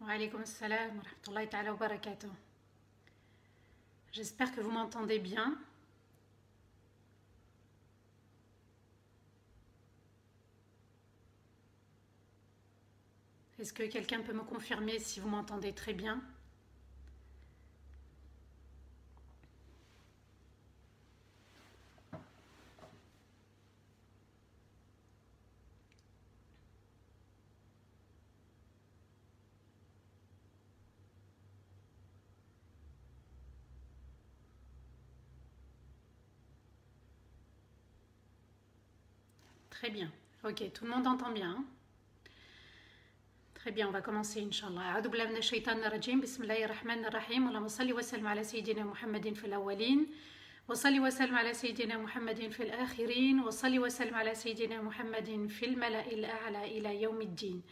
Wa alaykoum assalam wa rahmatullahi ta'ala wa barakatuh. J'espère que vous m'entendez bien. Est-ce que quelqu'un peut me confirmer si vous m'entendez très bien? Très bien. Ok, tout le monde entend bien, hein? Très bien, on va commencer, Inch'Allah. A'udhu billahi minash shaitanir rajim. Bismillahir rahmanir rahim. Allahumma salli wa sallim ala sayyidina Muhammadin fil awwalin. Wa salli wa sallim ala sayyidina Muhammadin fil akhirin. Wa salli wa sallim ala sayyidina Muhammadin fil mala'il a'la ila yawmiddin.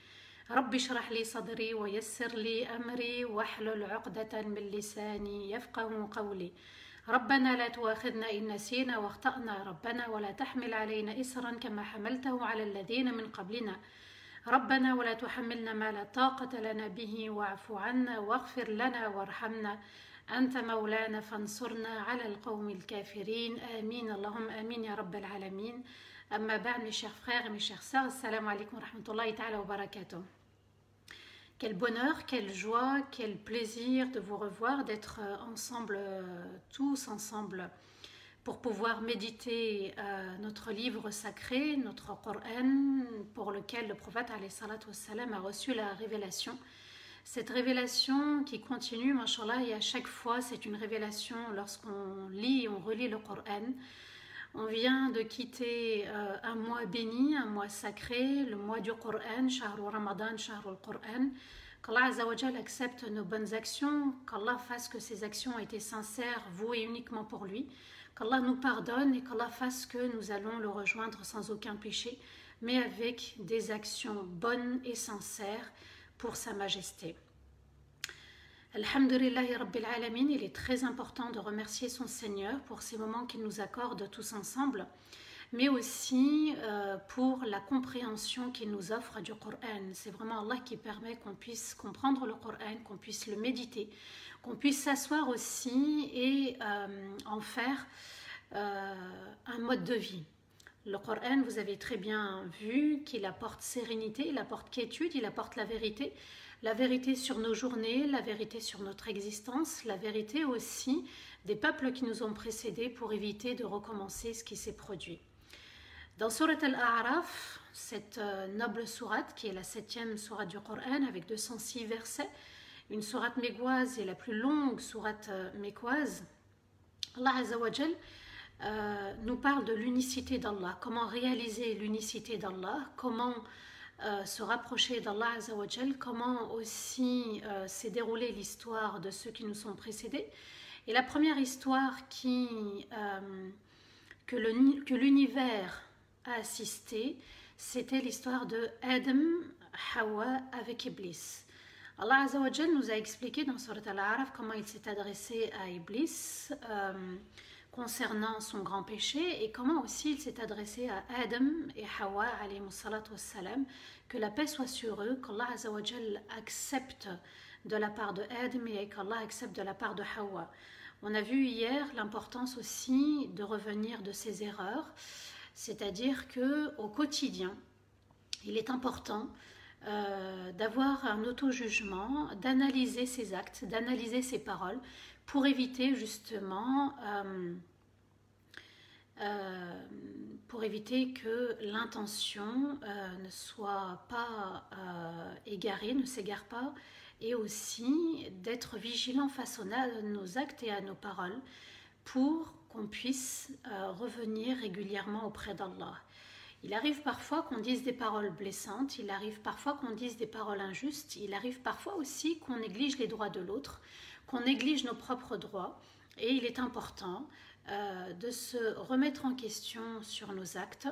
رب اشرح لي صدري ويسر لي أمري واحلل عقدة من لساني يفقه قولي ربنا لا تؤاخذنا إن نسينا واخطأنا ربنا ولا تحمل علينا إسرا كما حملته على الذين من قبلنا ربنا ولا تحملنا ما لا طاقة لنا به واعف عنا واغفر لنا وارحمنا أنت مولانا فانصرنا على القوم الكافرين آمين اللهم آمين يا رب العالمين. أما بعد mes chers frères et mes chères sœurs, assalamu alaikum wa rahmatullahi ta'ala wa barakatuh. Quel bonheur, quelle joie, quel plaisir de vous revoir, d'être ensemble, tous ensemble, pour pouvoir méditer notre livre sacré, notre Coran, pour lequel le prophète alayhi salatu wassalam a reçu la révélation. Cette révélation qui continue, mashallah, et à chaque fois c'est une révélation lorsqu'on lit et on relit le Coran. On vient de quitter un mois béni, un mois sacré, le mois du Coran, Shahru Ramadan, Shahru Coran. Qu'Allah Azzawajal accepte nos bonnes actions, qu'Allah fasse que ces actions aient été sincères, vouées uniquement pour lui, qu'Allah nous pardonne et qu'Allah fasse que nous allons le rejoindre sans aucun péché, mais avec des actions bonnes et sincères pour sa majesté. Alhamdulillahi Rabbil Alamin, il est très important de remercier son Seigneur pour ces moments qu'il nous accorde tous ensemble, mais aussi pour la compréhension qu'il nous offre du Coran. C'est vraiment Allah qui permet qu'on puisse comprendre le Coran, qu'on puisse le méditer, qu'on puisse s'asseoir aussi et en faire un mode de vie. Le Coran, vous avez très bien vu qu'il apporte sérénité, il apporte quiétude, il apporte la vérité sur nos journées, la vérité sur notre existence, la vérité aussi des peuples qui nous ont précédés pour éviter de recommencer ce qui s'est produit. Dans Surat Al-A'raf, cette noble sourate qui est la 7e sourate du Coran avec 206 versets, une sourate mécoise et la plus longue sourate mécoise, Allah Azzawajal nous parle de l'unicité d'Allah, comment réaliser l'unicité d'Allah, comment se rapprocher d'Allah Azzawajal, comment aussi s'est déroulée l'histoire de ceux qui nous sont précédés. Et la première histoire que l'univers a assisté, c'était l'histoire de Adam, Hawa avec Iblis. Allah Azzawajal nous a expliqué dans Surat Al-A'raf comment il s'est adressé à Iblis concernant son grand péché et comment aussi il s'est adressé à Adam et Hawa alayhi salatu wassalam, que la paix soit sur eux, qu'Allah Azzawajal accepte de la part de Adam et qu'Allah accepte de la part de Hawa. On a vu hier l'importance aussi de revenir de ses erreurs, c'est-à-dire qu'au quotidien, il est important d'avoir un auto-jugement, d'analyser ses actes, d'analyser ses paroles, pour éviter justement que l'intention ne soit pas égarée, ne s'égare pas, et aussi d'être vigilant face à nos actes et à nos paroles pour qu'on puisse revenir régulièrement auprès d'Allah. Il arrive parfois qu'on dise des paroles blessantes, il arrive parfois qu'on dise des paroles injustes, il arrive parfois aussi qu'on néglige les droits de l'autre, qu'on néglige nos propres droits, et il est important de se remettre en question sur nos actes,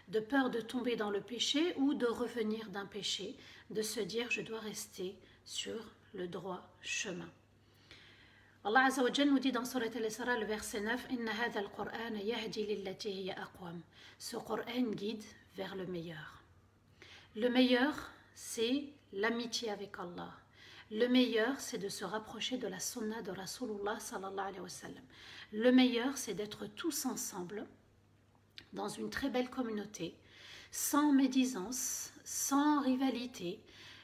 de peur de tomber dans le péché ou de revenir d'un péché, de se dire je dois rester sur le droit chemin. Allah Azza wa Jalla nous dit dans Surat Al-Isra, le verset 9, Inna hadha al-Qur'an yahdi lillati hiya aqwam. Ce Qur'an guide vers le meilleur. Le meilleur, c'est l'amitié avec Allah. Le meilleur, c'est de se rapprocher de la sunna de Rasulullah sallallahu alayhi wa sallam. Le meilleur, c'est d'être tous ensemble dans une très belle communauté, sans médisance, sans rivalité,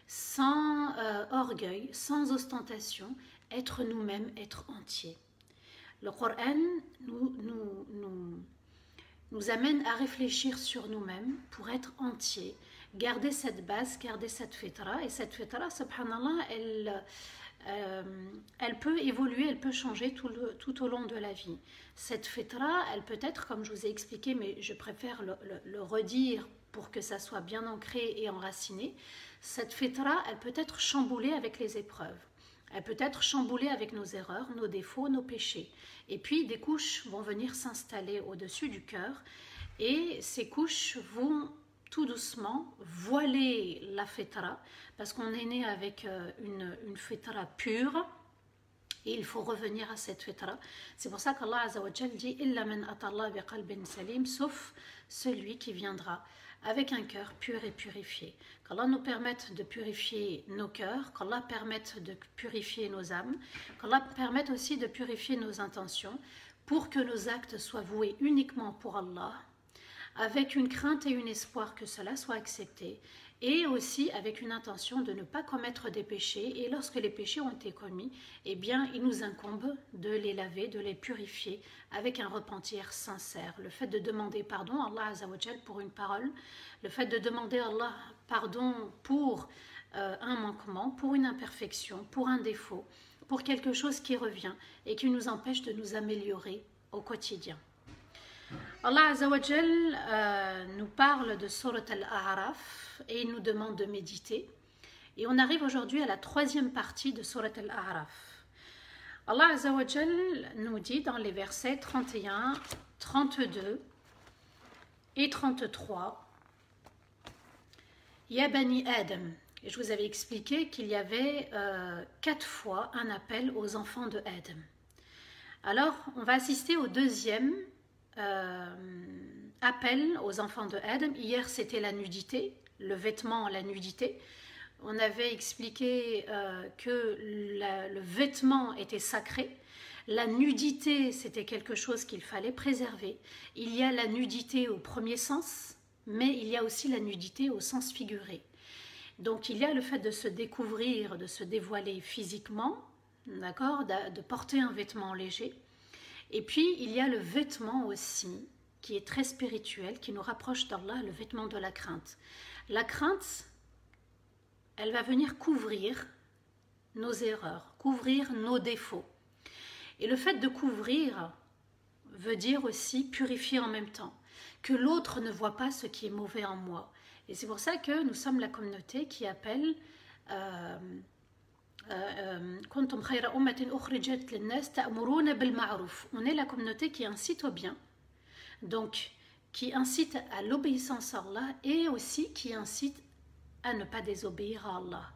sans orgueil, sans ostentation, être nous-mêmes, être entiers. Le Coran nous amène à réfléchir sur nous-mêmes pour être entiers, garder cette base, garder cette fitra. Et cette fitra, subhanallah, elle peut évoluer, elle peut changer tout au long de la vie. Cette fitra, elle peut être, comme je vous ai expliqué, mais je préfère le redire pour que ça soit bien ancré et enraciné. Cette fitra, elle peut être chamboulée avec les épreuves. Elle peut être chamboulée avec nos erreurs, nos défauts, nos péchés. Et puis des couches vont venir s'installer au-dessus du cœur et ces couches vont tout doucement voiler la fitra parce qu'on est né avec une fitra pure et il faut revenir à cette fitra. C'est pour ça qu'Allah Azza wa Jal dit « Illa man atallah bi qalbin salim » sauf celui qui viendra avec un cœur pur et purifié. Qu'Allah nous permette de purifier nos cœurs, qu'Allah permette de purifier nos âmes, qu'Allah permette aussi de purifier nos intentions pour que nos actes soient voués uniquement pour Allah, avec une crainte et un espoir que cela soit accepté, et aussi avec une intention de ne pas commettre des péchés. Et lorsque les péchés ont été commis, eh bien, il nous incombe de les laver, de les purifier avec un repentir sincère. Le fait de demander pardon à Allah Azza wa Jal pour une parole, le fait de demander à Allah pardon pour un manquement, pour une imperfection, pour un défaut, pour quelque chose qui revient et qui nous empêche de nous améliorer au quotidien. Allah Azza wa Jal nous parle de Surat Al-A'raf et il nous demande de méditer. Et on arrive aujourd'hui à la troisième partie de Surat Al-A'raf. Allah Azza wa Jal nous dit dans les versets 31, 32 et 33 Ya Bani Adam. Et je vous avais expliqué qu'il y avait 4 fois un appel aux enfants de Adam. Alors, on va assister au deuxième appel aux enfants de Adam. Hier, c'était la nudité, le vêtement, la nudité. On avait expliqué que le vêtement était sacré. La nudité, c'était quelque chose qu'il fallait préserver. Il y a la nudité au premier sens, mais il y a aussi la nudité au sens figuré. Donc, il y a le fait de se découvrir, de se dévoiler physiquement, d'accord, de porter un vêtement léger. Et puis, il y a le vêtement aussi, qui est très spirituel, qui nous rapproche d'Allah, le vêtement de la crainte. La crainte, elle va venir couvrir nos erreurs, couvrir nos défauts. Et le fait de couvrir veut dire aussi purifier en même temps, que l'autre ne voit pas ce qui est mauvais en moi. Et c'est pour ça que nous sommes la communauté qui appelle on est la communauté qui incite au bien, donc qui incite à l'obéissance à Allah et aussi qui incite à ne pas désobéir à Allah.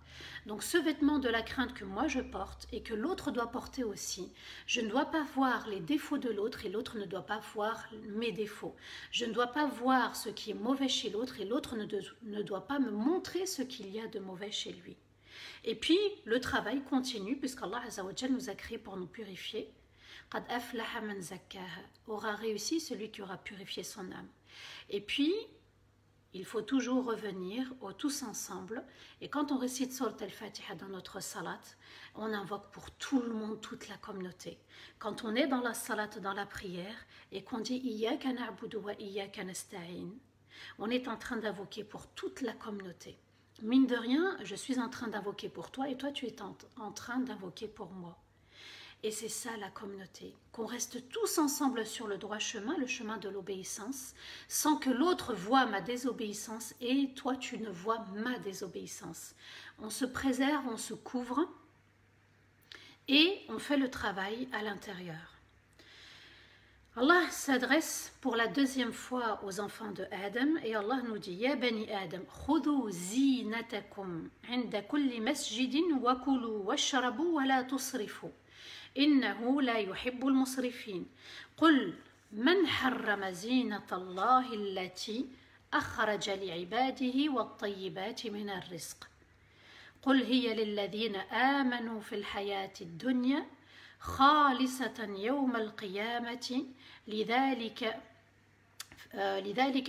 Donc ce vêtement de la crainte que moi je porte et que l'autre doit porter aussi, je ne dois pas voir les défauts de l'autre et l'autre ne doit pas voir mes défauts. Je ne dois pas voir ce qui est mauvais chez l'autre et l'autre ne doit pas me montrer ce qu'il y a de mauvais chez lui. Et puis le travail continue puisqu'Allah Azza wa Jal nous a créés pour nous purifier. Qad aflaha man zakkaha, aura réussi celui qui aura purifié son âme. Et puis il faut toujours revenir au tous ensemble. Et quand on récite Surat Al-Fatiha dans notre salat, on invoque pour tout le monde, toute la communauté. Quand on est dans la salat, dans la prière, et qu'on dit Iyyaka na'budu wa iyyaka nasta'in, on est en train d'invoquer pour toute la communauté. Mine de rien, je suis en train d'invoquer pour toi et toi tu es en train d'invoquer pour moi. Et c'est ça la communauté, qu'on reste tous ensemble sur le droit chemin, le chemin de l'obéissance, sans que l'autre voie ma désobéissance et toi tu ne vois ma désobéissance. On se préserve, on se couvre et on fait le travail à l'intérieur. Allah s'adresse pour la deuxième fois aux enfants de Adam et Allah nous dit Ya bani Adam, khudhu zinatakum inda kulli masjidin wa kulu washrabu wa la tusrifu. إنه لا يحب المسرفين قل من حرم زينة الله التي أخرج لعباده والطيبات من الرزق قل هي للذين آمنوا في الحياة الدنيا خالصة يوم القيامة لذلك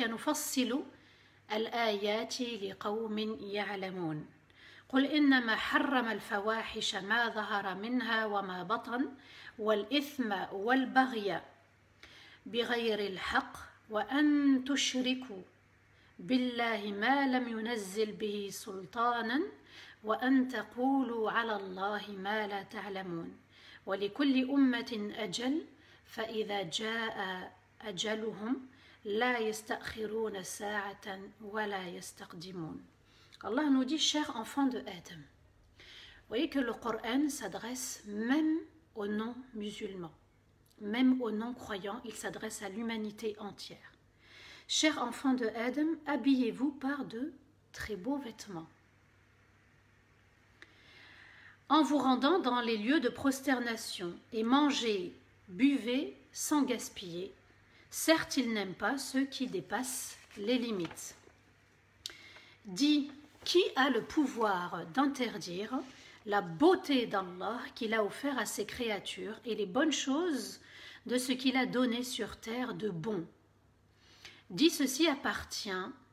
نفصل الآيات لقوم يعلمون قل إنما حرم الفواحش ما ظهر منها وما بطن والإثم والبغي بغير الحق وأن تشركوا بالله ما لم ينزل به سلطانا وأن تقولوا على الله ما لا تعلمون ولكل أمة أجل فإذا جاء أجلهم لا يستأخرون ساعة ولا يستقدمون. Allah nous dit, chers enfants de Adam, vous voyez que le Coran s'adresse même aux non-musulmans, même aux non-croyants, il s'adresse à l'humanité entière. Chers enfants de Adam, habillez-vous par de très beaux vêtements. En vous rendant dans les lieux de prosternation et mangez, buvez sans gaspiller. Certes, ils n'aiment pas ceux qui dépassent les limites. Dit, qui a le pouvoir d'interdire la beauté d'Allah qu'il a offert à ses créatures et les bonnes choses de ce qu'il a donné sur terre de bon. Dit, ceci appartient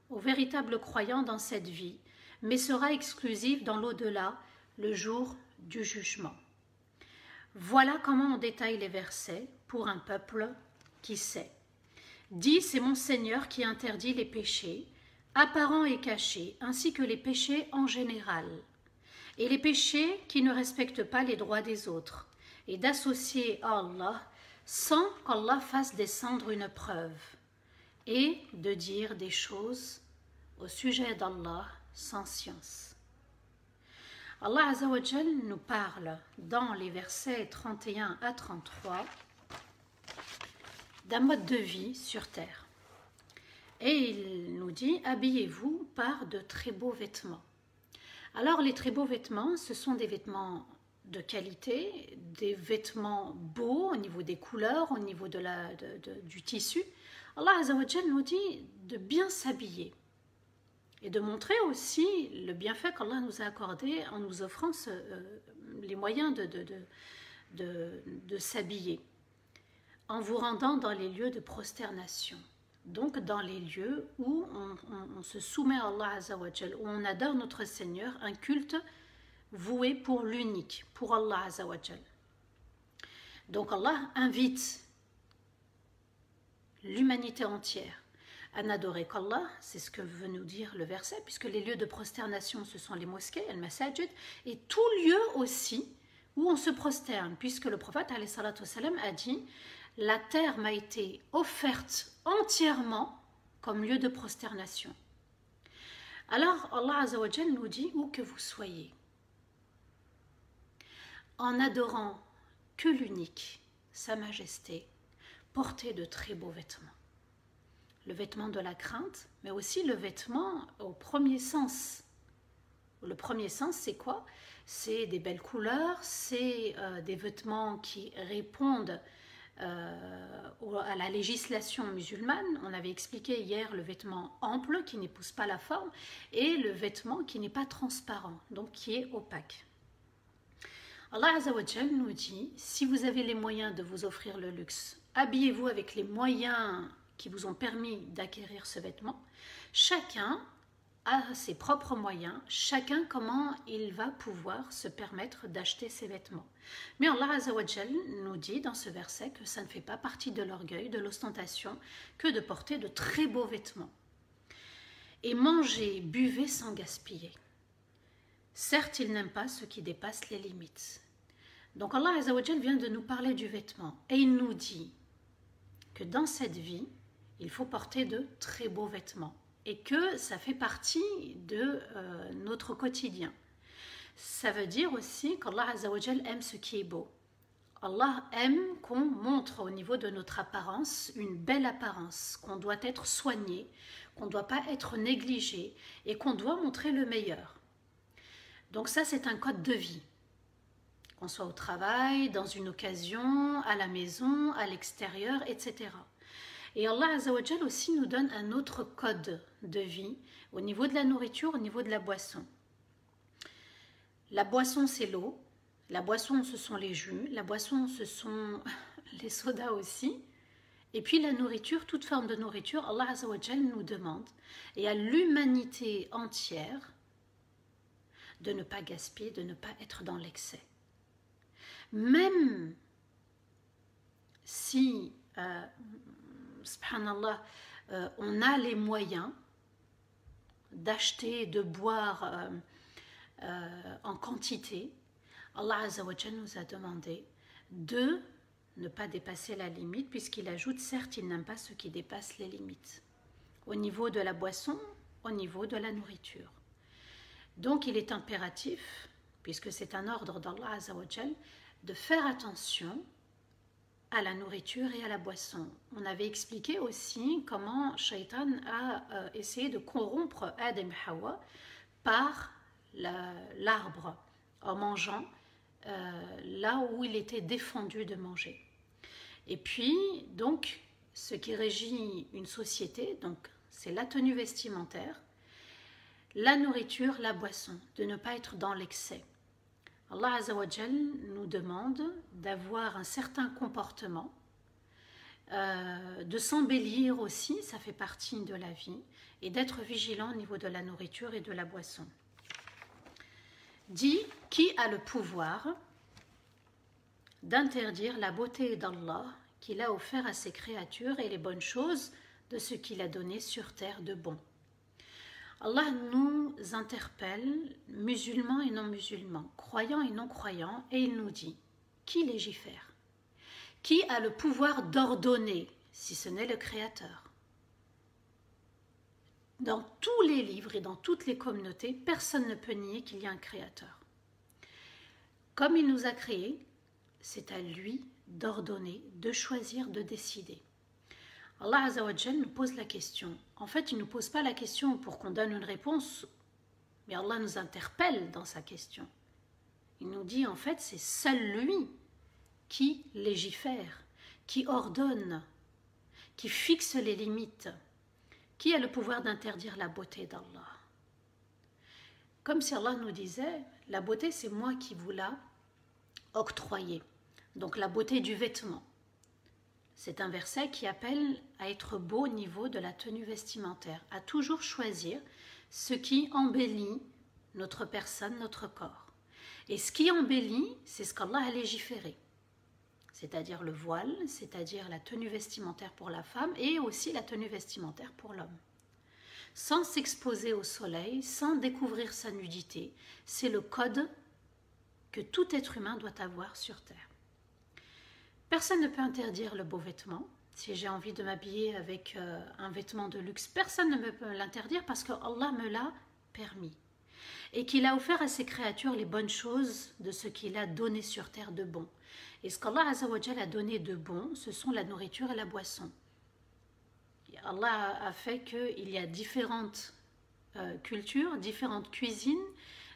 aux véritables croyants dans cette vie, mais sera exclusif dans l'au-delà, le jour du jugement. Voilà comment on détaille les versets pour un peuple qui sait. Dit, c'est mon Seigneur qui interdit les péchés, apparents et cachés, ainsi que les péchés en général, et les péchés qui ne respectent pas les droits des autres, et d'associer à Allah sans qu'Allah fasse descendre une preuve, et de dire des choses au sujet d'Allah sans science. Allah Azza wa Jal nous parle dans les versets 31 à 33 d'un mode de vie sur terre. Et il nous dit, habillez-vous par de très beaux vêtements. Alors les très beaux vêtements, ce sont des vêtements de qualité, des vêtements beaux au niveau des couleurs, au niveau du tissu. Allah Azza wa Jal nous dit de bien s'habiller et de montrer aussi le bienfait qu'Allah nous a accordé en nous offrant les moyens de s'habiller, en vous rendant dans les lieux de prosternation. Donc dans les lieux où on se soumet à Allah Azza wa Jal, où on adore notre Seigneur, un culte voué pour l'unique, pour Allah Azza wa Jal. Donc Allah invite l'humanité entière à n'adorer qu'Allah, c'est ce que veut nous dire le verset, puisque les lieux de prosternation, ce sont les mosquées, les masajid, et tout lieu aussi où on se prosterne, puisque le prophète alayhi salatu wassalam a dit « La terre m'a été offerte entièrement comme lieu de prosternation. » Alors Allah Azza wa Jal nous dit où que vous soyez, en adorant que l'unique, sa majesté, portez de très beaux vêtements. Le vêtement de la crainte, mais aussi le vêtement au premier sens. Le premier sens, c'est quoi? C'est des belles couleurs, c'est des vêtements qui répondent à la législation musulmane. On avait expliqué hier le vêtement ample qui n'épouse pas la forme et le vêtement qui n'est pas transparent, donc qui est opaque. Allah Azza wa Jal nous dit, si vous avez les moyens de vous offrir le luxe, habillez-vous avec les moyens qui vous ont permis d'acquérir ce vêtement. Chacun a ses propres moyens, chacun comment il va pouvoir se permettre d'acheter ses vêtements. Mais Allah Azza wa Jal nous dit dans ce verset que ça ne fait pas partie de l'orgueil, de l'ostentation, que de porter de très beaux vêtements. Et mangez, buvez sans gaspiller. Certes, il n'aime pas ceux qui dépassent les limites. Donc Allah Azza wa Jal vient de nous parler du vêtement et il nous dit que dans cette vie, il faut porter de très beaux vêtements et que ça fait partie de notre quotidien. Ça veut dire aussi qu'Allah Azza wa Jal aime ce qui est beau. Allah aime qu'on montre au niveau de notre apparence une belle apparence, qu'on doit être soigné, qu'on ne doit pas être négligé et qu'on doit montrer le meilleur. Donc ça, c'est un code de vie. Qu'on soit au travail, dans une occasion, à la maison, à l'extérieur, etc. Et Allah Azza wa Jal aussi nous donne un autre code de vie au niveau de la nourriture, au niveau de la boisson. La boisson, c'est l'eau. La boisson, ce sont les jus. La boisson, ce sont les sodas aussi. Et puis la nourriture, toute forme de nourriture, Allah Azza wa Jal nous demande, et à l'humanité entière, de ne pas gaspiller, de ne pas être dans l'excès. Même si, subhanallah, on a les moyens d'acheter, de boire en quantité, Allah Azza wa Jal nous a demandé de ne pas dépasser la limite, puisqu'il ajoute, certes, il n'aime pas ceux qui dépassent les limites, au niveau de la boisson, au niveau de la nourriture. Donc il est impératif, puisque c'est un ordre d'Allah Azza wa Jal, de faire attention à la nourriture et à la boisson. On avait expliqué aussi comment Shaitan a essayé de corrompre Adam et Hawa par l'arbre en mangeant là où il était défendu de manger. Et puis, donc, ce qui régit une société, donc, c'est la tenue vestimentaire, la nourriture, la boisson, de ne pas être dans l'excès. Allah Azza wa Jal nous demande d'avoir un certain comportement, de s'embellir aussi, ça fait partie de la vie, et d'être vigilant au niveau de la nourriture et de la boisson. Dit, qui a le pouvoir d'interdire la beauté d'Allah qu'il a offert à ses créatures et les bonnes choses de ce qu'il a donné sur terre de bon. Allah nous interpelle, musulmans et non musulmans, croyants et non croyants, et il nous dit, qui légifère? Qui a le pouvoir d'ordonner, si ce n'est le Créateur? Dans tous les livres et dans toutes les communautés, personne ne peut nier qu'il y a un Créateur. Comme il nous a créés, c'est à lui d'ordonner, de choisir, de décider. Allah Azza wa Jal nous pose la question. En fait, il ne nous pose pas la question pour qu'on donne une réponse, mais Allah nous interpelle dans sa question. Il nous dit, en fait, c'est seul lui qui légifère, qui ordonne, qui fixe les limites, qui a le pouvoir d'interdire la beauté d'Allah. Comme si Allah nous disait, la beauté, c'est moi qui vous l'a octroyée. Donc la beauté du vêtement. C'est un verset qui appelle à être beau au niveau de la tenue vestimentaire, à toujours choisir ce qui embellit notre personne, notre corps. Et ce qui embellit, c'est ce qu'Allah a légiféré. C'est-à-dire le voile, c'est-à-dire la tenue vestimentaire pour la femme et aussi la tenue vestimentaire pour l'homme. Sans s'exposer au soleil, sans découvrir sa nudité, c'est le code que tout être humain doit avoir sur terre. Personne ne peut interdire le beau vêtement. Si j'ai envie de m'habiller avec un vêtement de luxe, personne ne peut l'interdire parce que Allah me l'a permis. Et qu'il a offert à ses créatures les bonnes choses de ce qu'il a donné sur terre de bon. Et ce qu'Allah Azza wa Jal a donné de bon, ce sont la nourriture et la boisson. Allah a fait qu'il y a différentes cultures, différentes cuisines,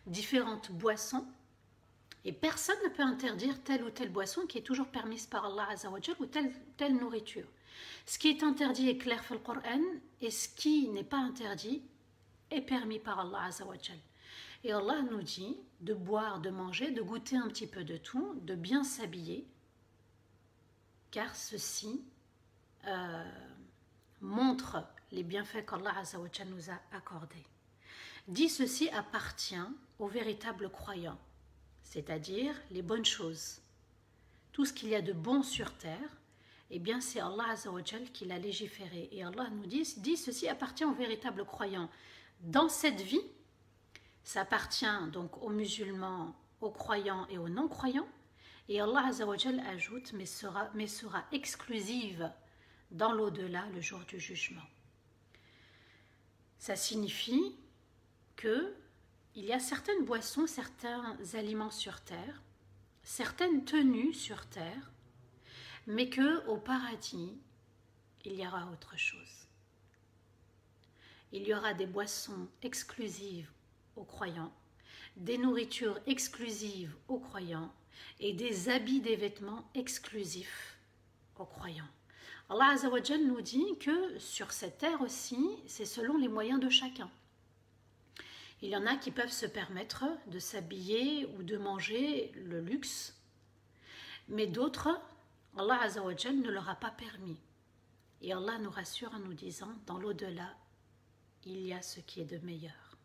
différentes boissons. Et personne ne peut interdire telle ou telle boisson qui est toujours permise par Allah Azza wa Jal ou telle nourriture. Ce qui est interdit est clair dans le Coran et ce qui n'est pas interdit est permis par Allah Azza wa Jal. Et Allah nous dit de boire, de manger, de goûter un petit peu de tout, de bien s'habiller, car ceci montre les bienfaits qu'Allah Azza wa Jal nous a accordés. Dit ceci appartient aux véritables croyants, c'est-à-dire les bonnes choses. Tout ce qu'il y a de bon sur terre, eh bien c'est Allah Azza wa Jal qui l'a légiféré. Et Allah nous dit ceci appartient aux véritables croyants. Dans cette vie, ça appartient donc aux musulmans, aux croyants et aux non-croyants. Et Allah Azza wa Jal ajoute, mais sera exclusive dans l'au-delà le jour du jugement. Ça signifie que il y a certaines boissons, certains aliments sur terre, certaines tenues sur terre, mais qu'au paradis, il y aura autre chose. Il y aura des boissons exclusives aux croyants, des nourritures exclusives aux croyants et des habits, des vêtements exclusifs aux croyants. Allah Azza wa Jal nous dit que sur cette terre aussi, c'est selon les moyens de chacun. Il y en a qui peuvent se permettre de s'habiller ou de manger le luxe, mais d'autres, Allah Azza wa Jal ne leur a pas permis. Et Allah nous rassure en nous disant, dans l'au-delà, il y a ce qui est de meilleur.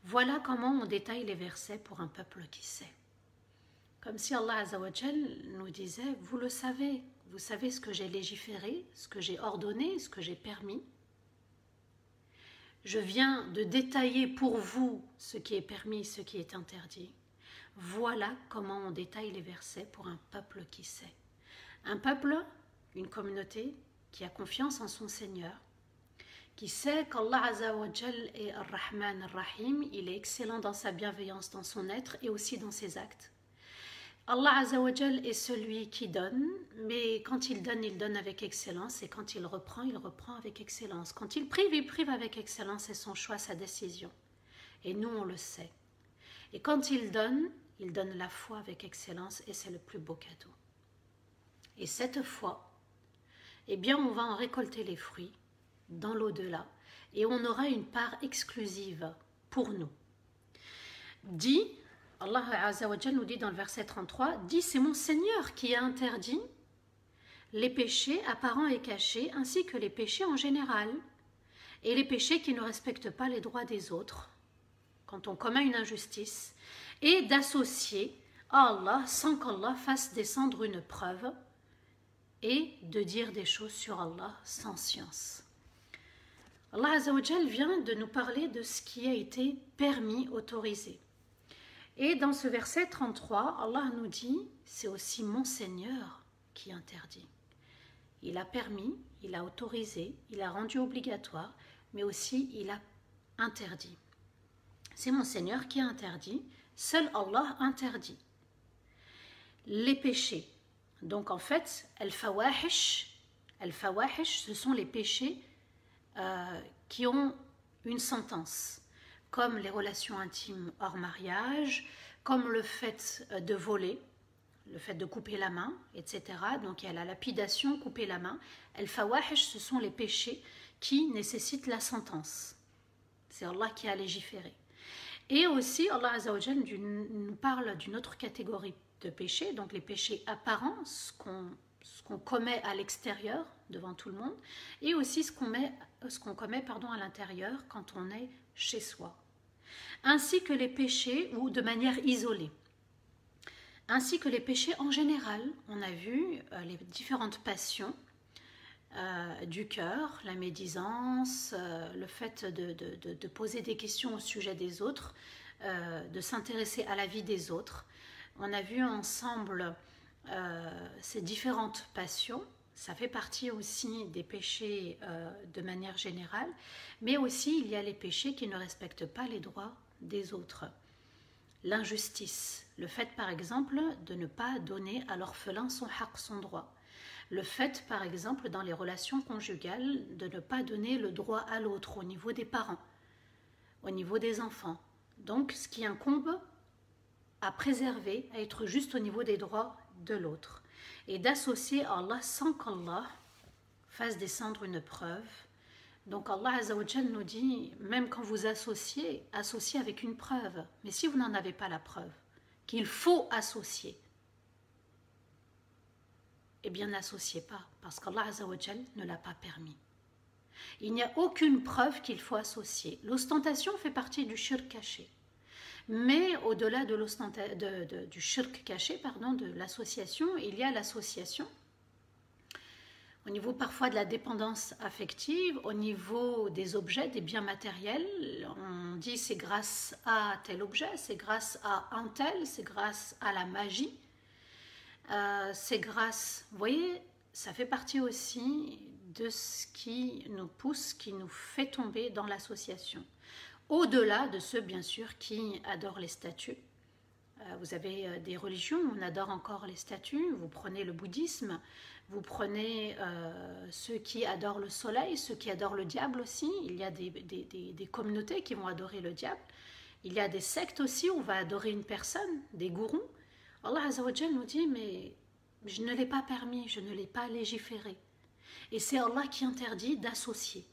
Voilà comment on détaille les versets pour un peuple qui sait. Comme si Allah Azza wa Jal nous disait, vous le savez, vous savez ce que j'ai légiféré, ce que j'ai ordonné, ce que j'ai permis. Je viens de détailler pour vous ce qui est permis, ce qui est interdit. Voilà comment on détaille les versets pour un peuple qui sait. Un peuple, une communauté qui a confiance en son Seigneur, qui sait qu'Allah Azza wa Jal est Ar-Rahman Ar-Rahim, il est excellent dans sa bienveillance, dans son être et aussi dans ses actes. Allah Azza wa Jal est celui qui donne, mais quand il donne avec excellence, et quand il reprend avec excellence. Quand il prive avec excellence, c'est son choix, sa décision. Et nous, on le sait. Et quand il donne la foi avec excellence, et c'est le plus beau cadeau. Et cette foi, eh bien, on va en récolter les fruits dans l'au-delà, et on aura une part exclusive pour nous. Dit, Allah Azza wa Jal nous dit dans le verset 33, dit c'est mon Seigneur qui a interdit les péchés apparents et cachés, ainsi que les péchés en général, et les péchés qui ne respectent pas les droits des autres, quand on commet une injustice, et d'associer à Allah sans qu'Allah fasse descendre une preuve, et de dire des choses sur Allah sans science. Allah Azza wa Jal vient de nous parler de ce qui a été permis, autorisé. Et dans ce verset 33, Allah nous dit, c'est aussi mon Seigneur qui interdit. Il a permis, il a autorisé, il a rendu obligatoire, mais aussi il a interdit. C'est mon Seigneur qui a interdit, seul Allah interdit. Les péchés. Donc en fait, al-fawahish, ce sont les péchés qui ont une sentence, comme les relations intimes hors mariage, comme le fait de voler, le fait de couper la main, etc. Donc il y a la lapidation, couper la main. Al-fawahish, ce sont les péchés qui nécessitent la sentence. C'est Allah qui a légiféré. Et aussi, Allah Azza wa Jal nous parle d'une autre catégorie de péchés, donc les péchés apparents, ce qu'on commet à l'extérieur, devant tout le monde, et aussi ce qu'on commet à l'intérieur quand on est chez soi. Ainsi que les péchés, ou de manière isolée. Ainsi que les péchés en général. On a vu les différentes passions du cœur, la médisance, le fait de poser des questions au sujet des autres, de s'intéresser à la vie des autres. On a vu ensemble ces différentes passions. Ça fait partie aussi des péchés de manière générale, mais aussi il y a les péchés qui ne respectent pas les droits des autres. L'injustice, le fait par exemple de ne pas donner à l'orphelin son haq, son droit. Le fait par exemple dans les relations conjugales de ne pas donner le droit à l'autre au niveau des parents, au niveau des enfants. Donc ce qui incombe à préserver, à être juste au niveau des droits de l'autre. Et d'associer à Allah sans qu'Allah fasse descendre une preuve. Donc Allah Azza wa Jal nous dit, même quand vous associez avec une preuve. Mais si vous n'en avez pas la preuve, qu'il faut associer, eh bien n'associez pas, parce qu'Allah Azza wa Jal ne l'a pas permis. Il n'y a aucune preuve qu'il faut associer. L'ostentation fait partie du shirk caché. Mais au-delà du shirk caché, de l'association, il y a l'association au niveau parfois de la dépendance affective, au niveau des objets, des biens matériels. On dit c'est grâce à tel objet, c'est grâce à un tel, c'est grâce à la magie, c'est grâce... Vous voyez, ça fait partie aussi de ce qui nous pousse, qui nous fait tomber dans l'association. Au-delà de ceux, bien sûr, qui adorent les statues. Vous avez des religions où on adore encore les statues. Vous prenez le bouddhisme, vous prenez ceux qui adorent le soleil, ceux qui adorent le diable aussi. Il y a des communautés qui vont adorer le diable. Il y a des sectes aussi où on va adorer une personne, des gourous. Allah Azza wa Jal nous dit, mais je ne l'ai pas permis, je ne l'ai pas légiféré. Et c'est Allah qui interdit d'associer.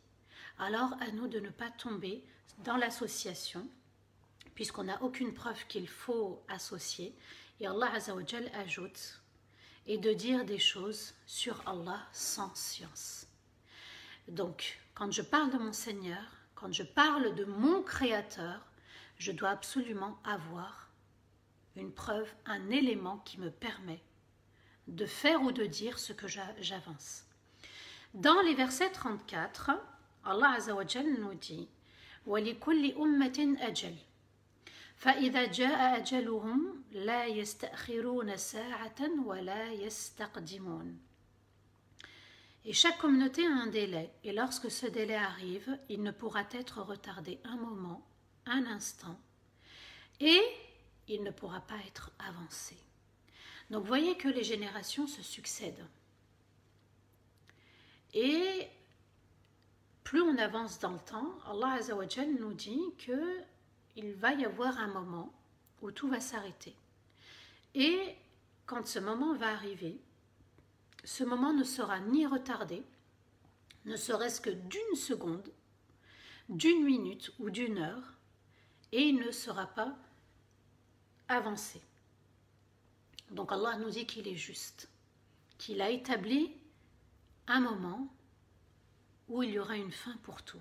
alors à nous de ne pas tomber dans l'association, puisqu'on n'a aucune preuve qu'il faut associer. Et Allah Azza wa Jal ajoute, et de dire des choses sur Allah sans science. Donc, quand je parle de mon Seigneur, quand je parle de mon Créateur, je dois absolument avoir une preuve, un élément qui me permet de faire ou de dire ce que j'avance. Dans les versets 34, Allah Azza wa Jal nous dit وَلِكُلِّ أُمَّةٍ أَجَلٍ فَإِذَا جَاءَ أَجَلُهُمْ لَا يَسْتَأْخِرُونَ سَاعَةً وَلَا يَسْتَقْدِمُونَ. Et chaque communauté a un délai, et lorsque ce délai arrive, il ne pourra être retardé un moment, un instant, et il ne pourra pas être avancé. Donc vous voyez que les générations se succèdent. Et plus on avance dans le temps, Allah Azza wa Jal nous dit qu'il va y avoir un moment où tout va s'arrêter. Et quand ce moment va arriver, ce moment ne sera ni retardé, ne serait-ce que d'une seconde, d'une minute ou d'une heure, et il ne sera pas avancé. Donc Allah nous dit qu'il est juste, qu'il a établi un moment où il y aura une fin pour tout.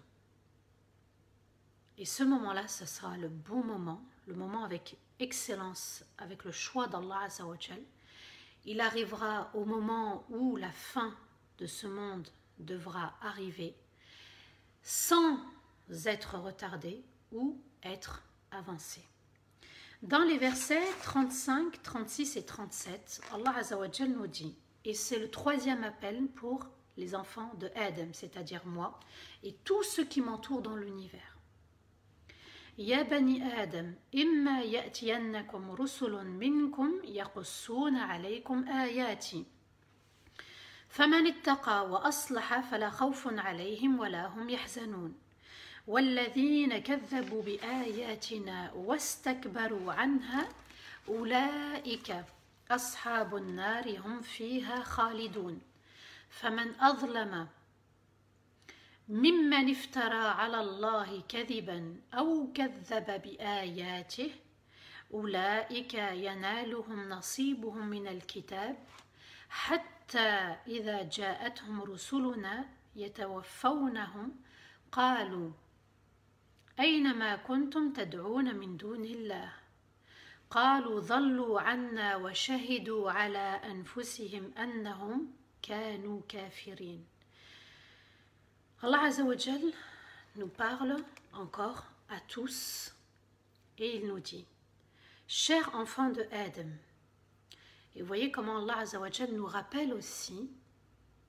Et ce moment-là, ce sera le bon moment, le moment avec excellence, avec le choix d'Allah Azza wa Jal. Il arrivera au moment où la fin de ce monde devra arriver sans être retardé ou être avancé. Dans les versets 35, 36 et 37, Allah Azza wa Jal nous dit, et c'est le troisième appel pour les enfants de Adam, c'est-à-dire moi, et tous ceux qui m'entourent dans l'univers. يا بني آدم إما يأتينكم رسل منكم يقصون عليكم آياتي فمن اتقى وأصلح فلا خوف عليهم ولا هم يحزنون والذين كذبوا بآياتنا واستكبروا عنها أولئك أصحاب النار هم فيها خالدون فمن أظلم ممن افترى على الله كذبا أو كذب بآياته أولئك ينالهم نصيبهم من الكتاب حتى إذا جاءتهم رسلنا يتوفونهم قالوا أين ما كنتم تدعون من دون الله قالوا ضلوا عنا وشهدوا على أنفسهم أنهم كانوا كافرين. Allah Azza wa Jal nous parle encore à tous et il nous dit, chers enfants de Adam, et vous voyez comment Allah Azza wa Jal nous rappelle aussi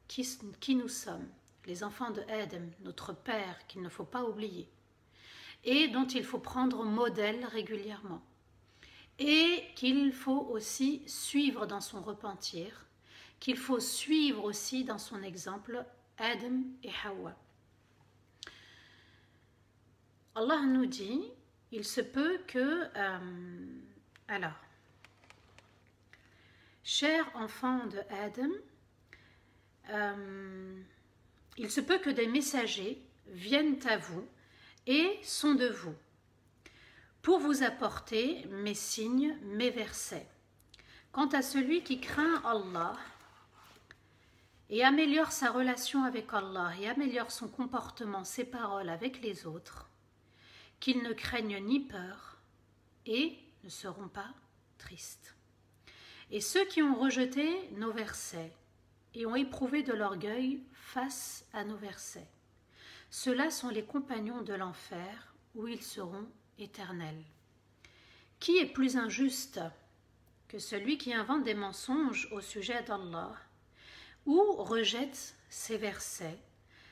qui nous sommes, les enfants de Adam, notre père qu'il ne faut pas oublier et dont il faut prendre modèle régulièrement et qu'il faut aussi suivre dans son repentir, qu'il faut suivre aussi dans son exemple Adam et Hawa. Allah nous dit, il se peut que, alors, chers enfants de Adam, il se peut que des messagers viennent à vous et sont de vous, pour vous apporter mes signes, mes versets. Quant à celui qui craint Allah et améliore sa relation avec Allah et améliore son comportement, ses paroles avec les autres, qu'ils ne craignent ni peur et ne seront pas tristes. Et ceux qui ont rejeté nos versets et ont éprouvé de l'orgueil face à nos versets, ceux-là sont les compagnons de l'enfer où ils seront éternels. Qui est plus injuste que celui qui invente des mensonges au sujet d'Allah ou rejette ses versets?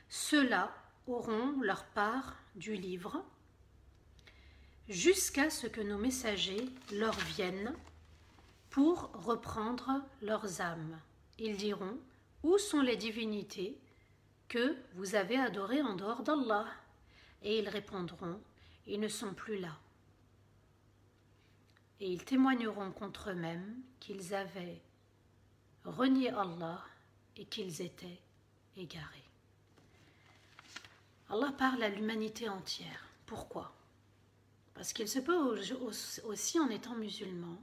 Ceux-là auront leur part du livre jusqu'à ce que nos messagers leur viennent pour reprendre leurs âmes. Ils diront, où sont les divinités que vous avez adorées en dehors d'Allah? Et ils répondront, ils ne sont plus là. Et ils témoigneront contre eux-mêmes qu'ils avaient renié Allah et qu'ils étaient égarés. Allah parle à l'humanité entière. Pourquoi? Parce qu'il se peut aussi, en étant musulman,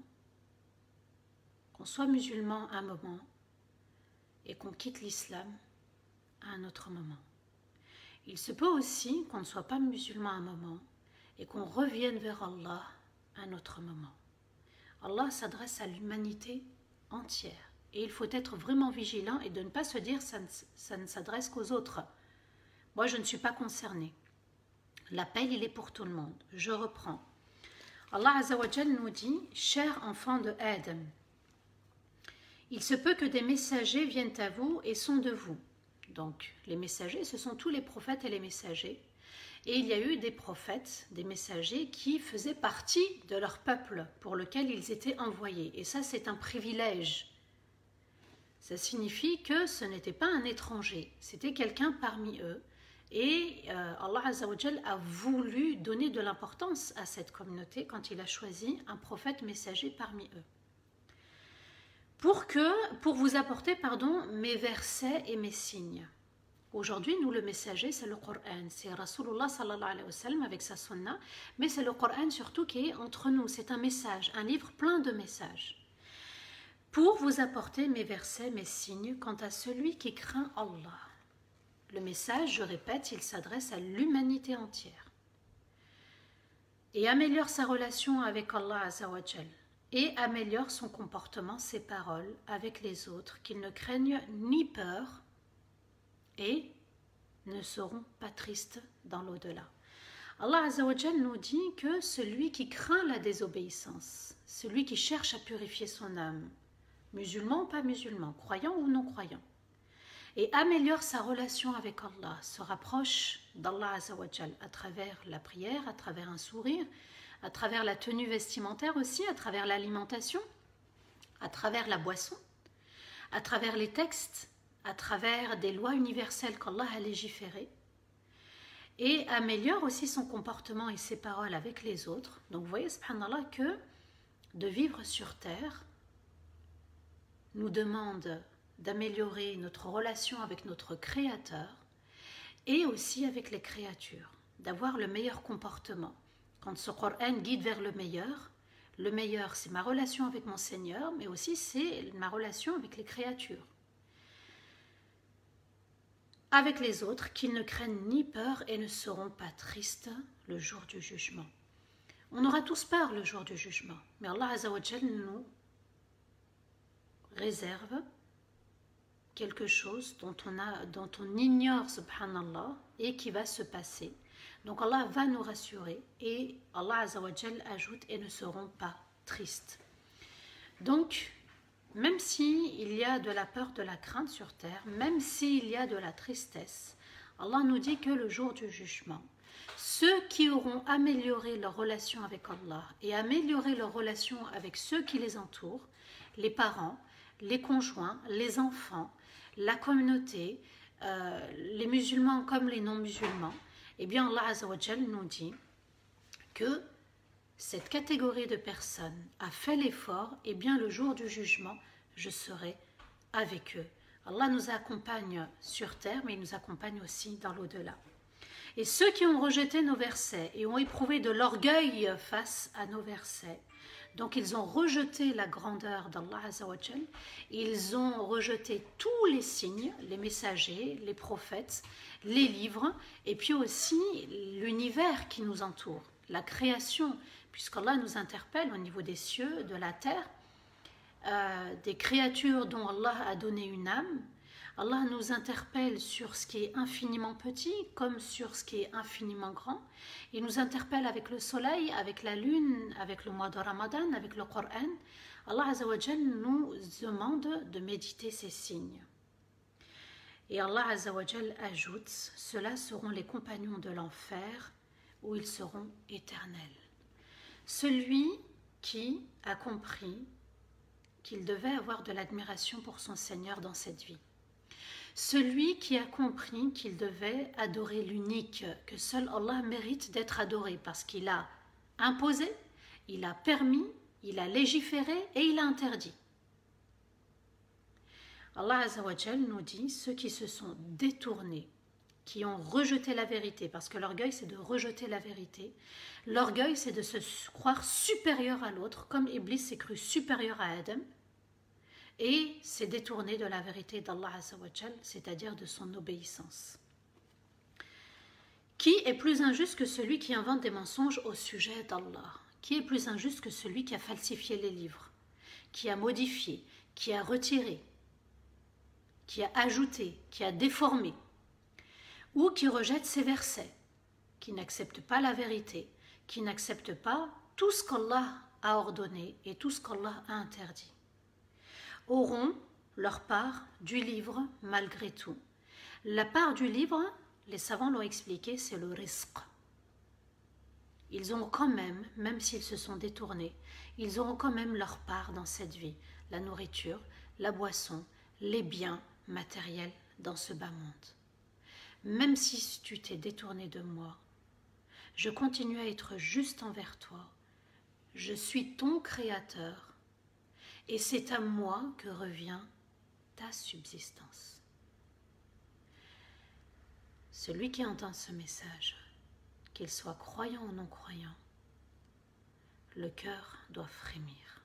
qu'on soit musulman à un moment et qu'on quitte l'islam à un autre moment. Il se peut aussi qu'on ne soit pas musulman à un moment et qu'on revienne vers Allah à un autre moment. Allah s'adresse à l'humanité entière et il faut être vraiment vigilant et de ne pas se dire ça ne s'adresse qu'aux autres. Moi, je ne suis pas concernée. L'appel, il est pour tout le monde. Je reprends. Allah Azza wa Jal nous dit « Chers enfants de Adam, il se peut que des messagers viennent à vous et sont de vous. » Donc, les messagers, ce sont tous les prophètes et les messagers. Et il y a eu des prophètes, des messagers qui faisaient partie de leur peuple pour lequel ils étaient envoyés. Et ça, c'est un privilège. Ça signifie que ce n'était pas un étranger, c'était quelqu'un parmi eux. Et Allah Azza wa Jal a voulu donner de l'importance à cette communauté quand il a choisi un prophète messager parmi eux. Pour vous apporter, mes versets et mes signes. Aujourd'hui, nous, le messager, c'est le Coran. C'est Rasulullah sallallahu alayhi wa sallam avec sa sunna. Mais c'est le Coran surtout qui est entre nous. C'est un message, un livre plein de messages. Pour vous apporter mes versets, mes signes, quant à celui qui craint Allah. Le message, je répète, il s'adresse à l'humanité entière. Et améliore sa relation avec Allah Azza wa Jal. Et améliore son comportement, ses paroles avec les autres, qu'ils ne craignent ni peur et ne seront pas tristes dans l'au-delà. Allah Azza wa Jal nous dit que celui qui craint la désobéissance, celui qui cherche à purifier son âme, musulman ou pas musulman, croyant ou non croyant, et améliore sa relation avec Allah, se rapproche d'Allah Azza wa Jal à travers la prière, à travers un sourire, à travers la tenue vestimentaire aussi, à travers l'alimentation, à travers la boisson, à travers les textes, à travers des lois universelles qu'Allah a légiférées, et améliore aussi son comportement et ses paroles avec les autres. Donc vous voyez, subhanallah, que de vivre sur terre nous demande d'améliorer notre relation avec notre Créateur et aussi avec les créatures, d'avoir le meilleur comportement. Quand ce Coran guide vers le meilleur c'est ma relation avec mon Seigneur, mais aussi c'est ma relation avec les créatures. Avec les autres, qu'ils ne craignent ni peur et ne seront pas tristes le jour du jugement. On aura tous peur le jour du jugement, mais Allah Azza wa Jal nous réserve quelque chose dont on ignore, subhanallah, et qui va se passer. Donc Allah va nous rassurer et Allah Azza wa Jal ajoute et ne seront pas tristes. Donc, même s'il y a de la peur, de la crainte sur terre, même s'il y a de la tristesse, Allah nous dit que le jour du jugement, ceux qui auront amélioré leur relation avec Allah et amélioré leur relation avec ceux qui les entourent, les parents, les conjoints, les enfants, la communauté, les musulmans comme les non-musulmans, eh bien Allah Azza wa Jal nous dit que cette catégorie de personnes a fait l'effort, et bien le jour du jugement, je serai avec eux. Allah nous accompagne sur terre, mais il nous accompagne aussi dans l'au-delà. Et ceux qui ont rejeté nos versets et ont éprouvé de l'orgueil face à nos versets, donc ils ont rejeté la grandeur d'Allah Azza wa Jal, ils ont rejeté tous les signes, les messagers, les prophètes, les livres, et puis aussi l'univers qui nous entoure, la création, puisqu'Allah nous interpelle au niveau des cieux, de la terre, des créatures dont Allah a donné une âme. Allah nous interpelle sur ce qui est infiniment petit comme sur ce qui est infiniment grand. Il nous interpelle avec le soleil, avec la lune, avec le mois de Ramadan, avec le Coran. Allah Azza wa Jal nous demande de méditer ces signes. Et Allah Azza wa Jal ajoute, ceux-là seront les compagnons de l'enfer où ils seront éternels. Celui qui a compris qu'il devait avoir de l'admiration pour son Seigneur dans cette vie. Celui qui a compris qu'il devait adorer l'unique, que seul Allah mérite d'être adoré parce qu'il a imposé, il a permis, il a légiféré et il a interdit. Allah Azza wa Jal nous dit ceux qui se sont détournés, qui ont rejeté la vérité, parce que l'orgueil c'est de rejeter la vérité. L'orgueil c'est de se croire supérieur à l'autre, comme Iblis s'est cru supérieur à Adam, et s'est détourné de la vérité d'Allah Azza wa Jal, c'est-à-dire de son obéissance. Qui est plus injuste que celui qui invente des mensonges au sujet d'Allah? Qui est plus injuste que celui qui a falsifié les livres, qui a modifié, qui a retiré, qui a ajouté, qui a déformé, ou qui rejette ces versets, qui n'accepte pas la vérité, qui n'accepte pas tout ce qu'Allah a ordonné et tout ce qu'Allah a interdit, auront leur part du livre malgré tout. La part du livre, les savants l'ont expliqué, c'est le rizq. Ils ont quand même s'ils se sont détournés, ils auront quand même leur part dans cette vie, la nourriture, la boisson, les biens matériels dans ce bas monde. Même si tu t'es détourné de moi, je continue à être juste envers toi. Je suis ton créateur et c'est à moi que revient ta subsistance. Celui qui entend ce message, qu'il soit croyant ou non croyant, le cœur doit frémir.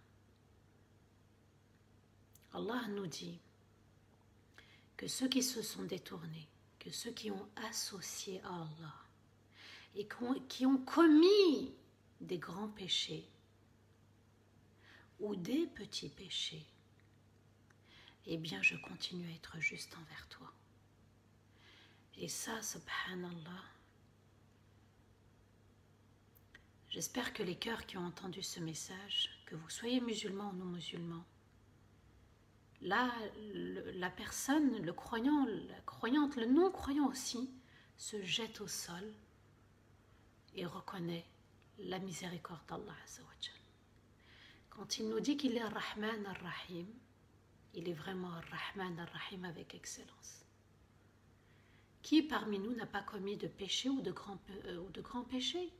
Allah nous dit que ceux qui se sont détournés, que ceux qui ont associé à Allah et qui ont commis des grands péchés ou des petits péchés, eh bien je continue à être juste envers toi. Et ça, subhanallah, j'espère que les cœurs qui ont entendu ce message, que vous soyez musulmans ou non musulmans, là, la personne, le croyant, la croyante, le non-croyant aussi, se jette au sol et reconnaît la miséricorde d'Allah Azza wa Jal. Quand il nous dit qu'il est Ar-Rahman Ar-Rahim, il est vraiment Ar-Rahman Ar-Rahim avec excellence. Qui parmi nous n'a pas commis de péché ou de grands péchés?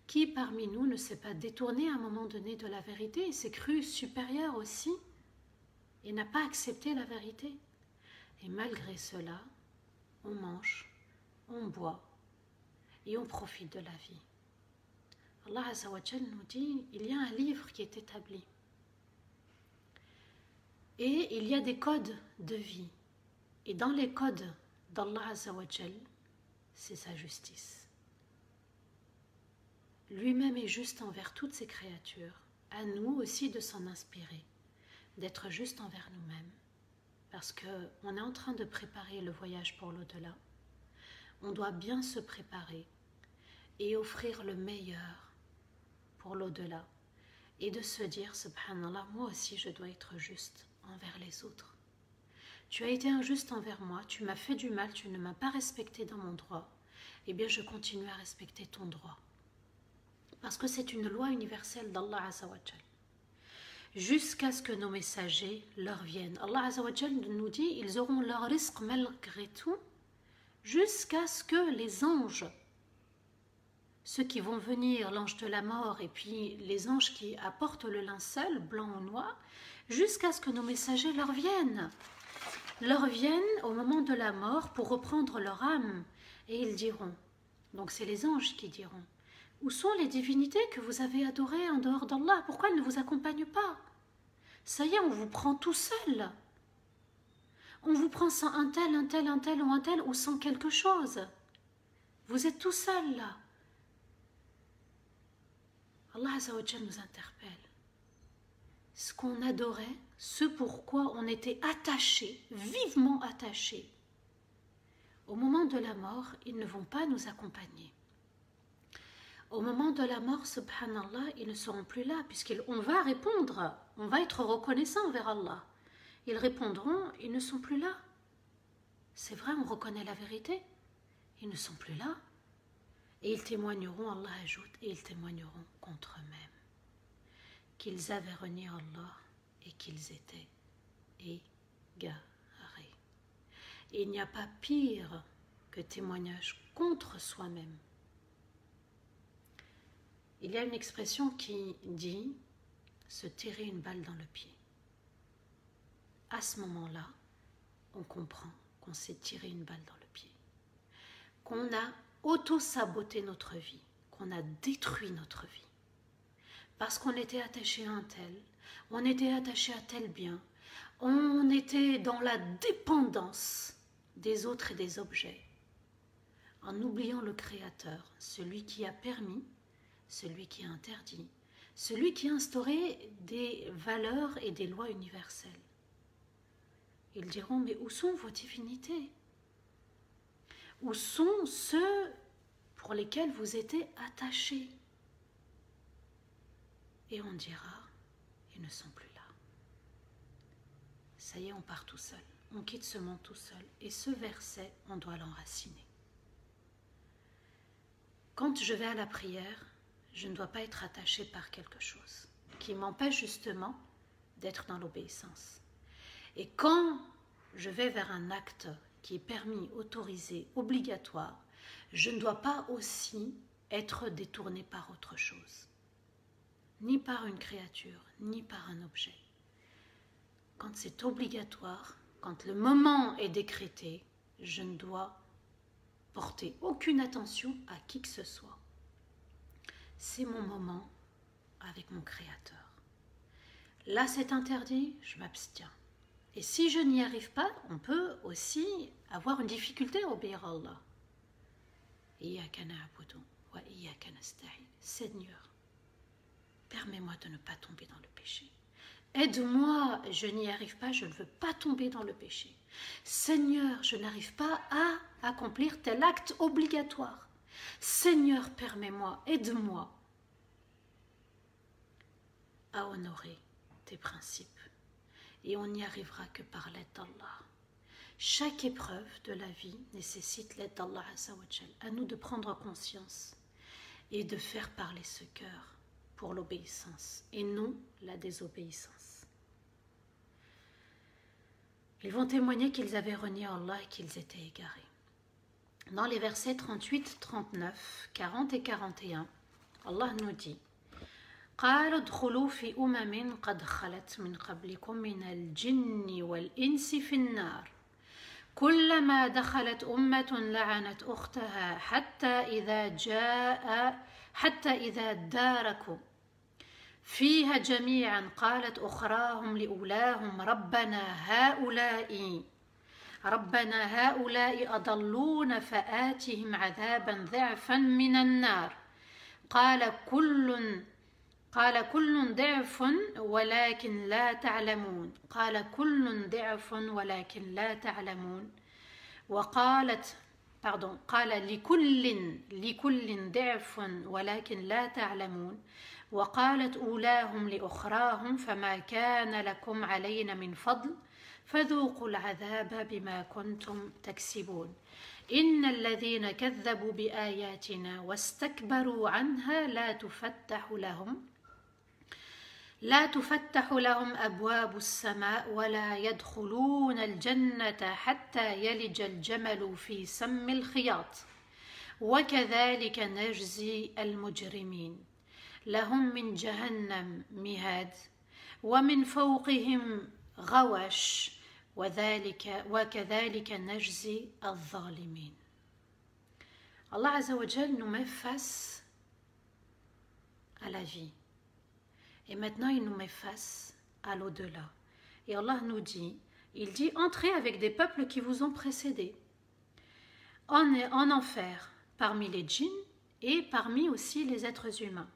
Qui parmi nous ne s'est pas détourné à un moment donné de la vérité et s'est cru supérieur aussi et n'a pas accepté la vérité? Et malgré cela, on mange, on boit et on profite de la vie. Allah Azza wa Jal nous dit, il y a un livre qui est établi et il y a des codes de vie. Et dans les codes d'Allah Azza wa Jal, c'est sa justice. Lui-même est juste envers toutes ses créatures. À nous aussi de s'en inspirer, d'être juste envers nous-mêmes, parce qu'on est en train de préparer le voyage pour l'au-delà. On doit bien se préparer et offrir le meilleur pour l'au-delà et de se dire, subhanallah, moi aussi je dois être juste envers les autres. Tu as été injuste envers moi, tu m'as fait du mal, tu ne m'as pas respecté dans mon droit, eh bien je continue à respecter ton droit. Parce que c'est une loi universelle d'Allah Azza wa Jal. Jusqu'à ce que nos messagers leur viennent. Allah Azza wa Jal nous dit, ils auront leur rizq malgré tout, jusqu'à ce que les anges, ceux qui vont venir, l'ange de la mort, et puis les anges qui apportent le linceul, blanc ou noir, jusqu'à ce que nos messagers leur viennent au moment de la mort pour reprendre leur âme. Et ils diront, donc c'est les anges qui diront, où sont les divinités que vous avez adorées en dehors d'Allah? Pourquoi elles ne vous accompagnent pas? Ça y est, on vous prend tout seul. On vous prend sans un tel ou sans quelque chose. Vous êtes tout seul là. Allah Azza wa Jal nous interpelle. Ce qu'on adorait, ce pourquoi on était attaché, vivement attaché, au moment de la mort, ils ne vont pas nous accompagner. Au moment de la mort, subhanallah, ils ne seront plus là, puisqu'on va répondre, on va être reconnaissant envers Allah. Ils répondront, ils ne sont plus là. C'est vrai, on reconnaît la vérité. Ils ne sont plus là. Et ils témoigneront, Allah ajoute, et ils témoigneront contre eux-mêmes qu'ils avaient renié Allah et qu'ils étaient égarés. Et il n'y a pas pire que témoignage contre soi-même. Il y a une expression qui dit se tirer une balle dans le pied. À ce moment-là, on comprend qu'on s'est tiré une balle dans le pied. qu'on a auto-saboté notre vie, qu'on a détruit notre vie. Parce qu'on était attaché à un tel, on était attaché à tel bien, on était dans la dépendance des autres et des objets, en oubliant le Créateur, celui qui a permis, celui qui a interdit, celui qui a instauré des valeurs et des lois universelles. Ils diront, mais où sont vos divinités? Où sont ceux pour lesquels vous étiez attachés? Et on dira, ils ne sont plus là. Ça y est, on part tout seul. On quitte ce monde tout seul. Et ce verset, on doit l'enraciner. Quand je vais à la prière, je ne dois pas être attachée par quelque chose qui m'empêche justement d'être dans l'obéissance. Et quand je vais vers un acte qui est permis, autorisé, obligatoire, je ne dois pas aussi être détournée par autre chose. Ni par une créature, ni par un objet. Quand c'est obligatoire, quand le moment est décrété, je ne dois porter aucune attention à qui que ce soit. C'est mon moment avec mon Créateur. Là, c'est interdit, je m'abstiens. Et si je n'y arrive pas, on peut aussi avoir une difficulté à obéir à Allah. Seigneur, permets-moi de ne pas tomber dans le péché. Aide-moi, je n'y arrive pas, je ne veux pas tomber dans le péché. Seigneur, je n'arrive pas à accomplir tel acte obligatoire. Seigneur, permets-moi, aide-moi à honorer tes principes. Et on n'y arrivera que par l'aide d'Allah. Chaque épreuve de la vie nécessite l'aide d'Allah Azza wa Jal. À nous de prendre conscience et de faire parler ce cœur pour l'obéissance et non la désobéissance. Ils vont témoigner qu'ils avaient renié Allah et qu'ils étaient égarés. Dans les versets 38, 39, 40 et 41, Allah nous dit: قالوا ادخلوا في قد خلت من قبلكم من الجن والإنس في النار كلما دخلت لعنت أختها حتى إذا اداركوا فيها جميعا قالت أخراهم لأولاهم ربنا هؤلاء أضلون فآتهم عذابا ضعفا من النار قال كل ضعف ولكن لا تعلمون قال لكل ضعف ولكن لا تعلمون وقالت أولاهم لأخراهم فما كان لكم علينا من فضل فذوقوا العذاب بما كنتم تكسبون إن الذين كذبوا بآياتنا واستكبروا عنها لا تفتح لهم أبواب السماء ولا يدخلون الجنة حتى يلج الجمل في سم الخياط وكذلك نجزي المجرمين لهم من جهنم مهاد ومن فوقهم غوش وكذلك نجزي الظالمين. Allah Azza wa Jal nous met face à la vie. Et maintenant, il nous met face à l'au-delà. Et Allah nous dit, il dit, entrez avec des peuples qui vous ont précédés en enfer, parmi les djinns et parmi aussi les êtres humains.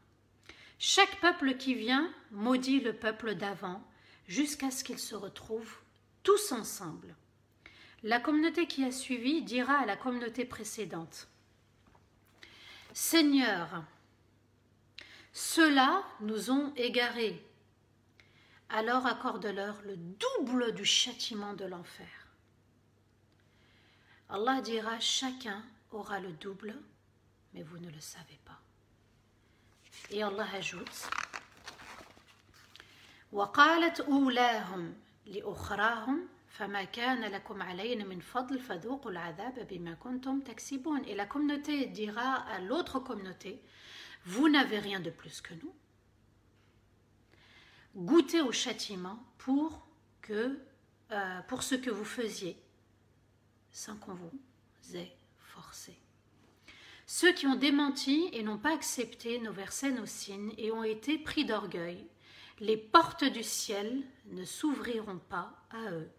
Chaque peuple qui vient maudit le peuple d'avant jusqu'à ce qu'ils se retrouvent tous ensemble. La communauté qui a suivi dira à la communauté précédente: Seigneur, ceux-là nous ont égarés, alors accorde-leur le double du châtiment de l'enfer. Allah dira: chacun aura le double, mais vous ne le savez pas. Et Allah ajoute: وقالت أولاهم لأخراهم فما كان لكم علينا من فضل فذوقوا العذاب بما كنتم تكسبون. Et la communauté dira à l'autre communauté: vous n'avez rien de plus que nous. Goûtez au châtiment pour ce que vous faisiez sans qu'on vous ait forcé. Ceux qui ont démenti et n'ont pas accepté nos versets, nos signes, et ont été pris d'orgueil, les portes du ciel ne s'ouvriront pas à eux,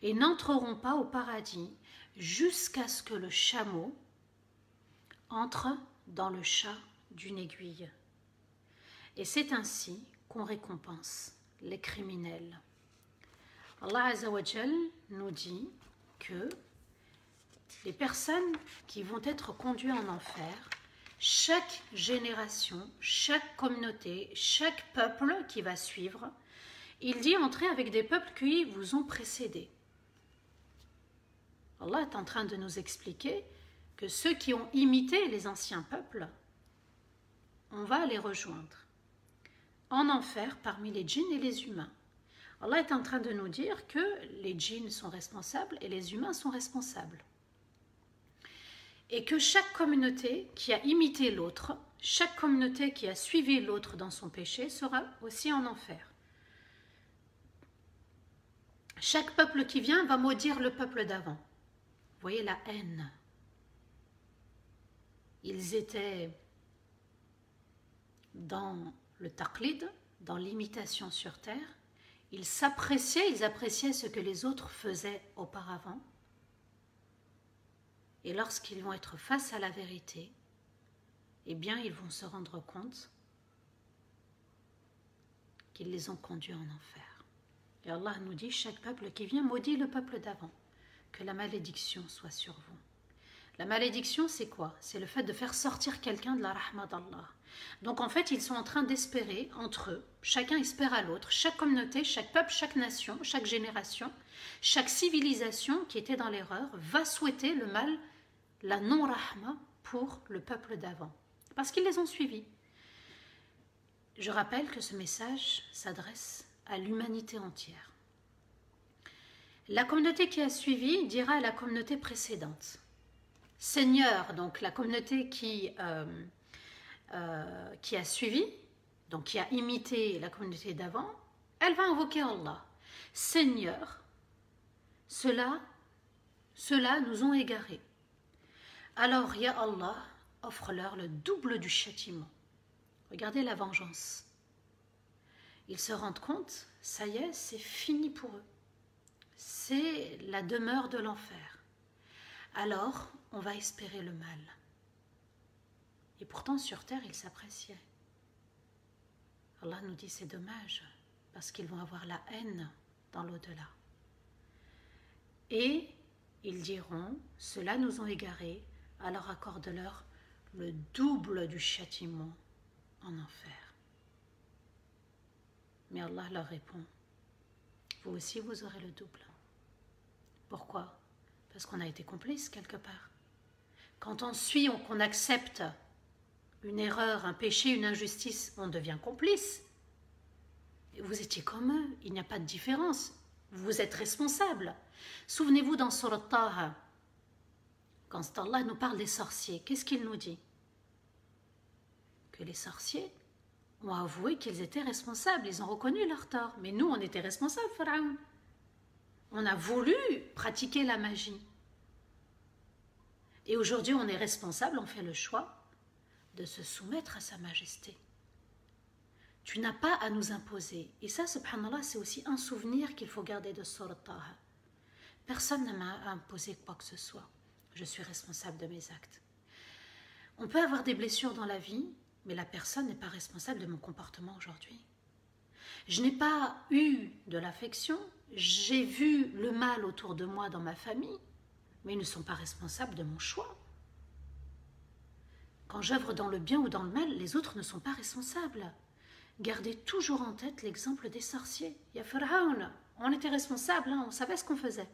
et n'entreront pas au paradis, jusqu'à ce que le chameau entre dans le chat d'une aiguille. Et c'est ainsi qu'on récompense les criminels. Allah Azza wa Jal nous dit que les personnes qui vont être conduites en enfer, chaque génération, chaque communauté, chaque peuple qui va suivre, il dit entrer avec des peuples qui vous ont précédés. Allah est en train de nous expliquer que ceux qui ont imité les anciens peuples, on va les rejoindre en enfer parmi les djinns et les humains. Allah est en train de nous dire que les djinns sont responsables et les humains sont responsables. Et que chaque communauté qui a imité l'autre, chaque communauté qui a suivi l'autre dans son péché sera aussi en enfer. Chaque peuple qui vient va maudire le peuple d'avant. Vous voyez la haine. Ils étaient dans le taqlid, dans l'imitation sur terre. Ils appréciaient ce que les autres faisaient auparavant. Et lorsqu'ils vont être face à la vérité, eh bien, ils vont se rendre compte qu'ils les ont conduits en enfer. Et Allah nous dit, chaque peuple qui vient maudit le peuple d'avant. Que la malédiction soit sur vous. La malédiction, c'est quoi? C'est le fait de faire sortir quelqu'un de la rahma d'Allah. Donc en fait, ils sont en train d'espérer entre eux. Chacun espère à l'autre. Chaque communauté, chaque peuple, chaque nation, chaque génération, chaque civilisation qui était dans l'erreur va souhaiter le mal, la non-rahma pour le peuple d'avant. Parce qu'ils les ont suivis. Je rappelle que ce message s'adresse à l'humanité entière. La communauté qui a suivi dira à la communauté précédente. Seigneur, donc la communauté qui a suivi, donc qui a imité la communauté d'avant, elle va invoquer Allah. Seigneur, ceux-là nous ont égarés. Alors, Ya Allah, offre-leur le double du châtiment. Regardez la vengeance. Ils se rendent compte, ça y est, c'est fini pour eux. C'est la demeure de l'enfer. Alors, on va espérer le mal. Et pourtant, sur terre, ils s'appréciaient. Allah nous dit, c'est dommage, parce qu'ils vont avoir la haine dans l'au-delà. Et ils diront, ceux-là nous ont égarés, alors accorde-leur le double du châtiment en enfer. Mais Allah leur répond, vous aussi vous aurez le double. Pourquoi? Parce qu'on a été complice quelque part. Quand on suit, qu'on accepte une erreur, un péché, une injustice, on devient complice. Et vous étiez comme eux, il n'y a pas de différence. Vous êtes responsable. Souvenez-vous dans Surat Taha, quand Allah nous parle des sorciers, qu'est-ce qu'il nous dit? Que les sorciers ont avoué qu'ils étaient responsables, ils ont reconnu leur tort. Mais nous, on était responsables, Pharaon. On a voulu pratiquer la magie. Et aujourd'hui, on est responsable, on fait le choix de se soumettre à sa majesté. Tu n'as pas à nous imposer. Et ça, subhanallah, c'est aussi un souvenir qu'il faut garder de Surat Taha. Personne ne m'a imposé quoi que ce soit. Je suis responsable de mes actes. On peut avoir des blessures dans la vie, mais la personne n'est pas responsable de mon comportement aujourd'hui. Je n'ai pas eu de l'affection, j'ai vu le mal autour de moi dans ma famille, mais ils ne sont pas responsables de mon choix. Quand j'œuvre dans le bien ou dans le mal, les autres ne sont pas responsables. Gardez toujours en tête l'exemple des sorciers. Il y a Pharaon, on était responsable, on savait ce qu'on faisait.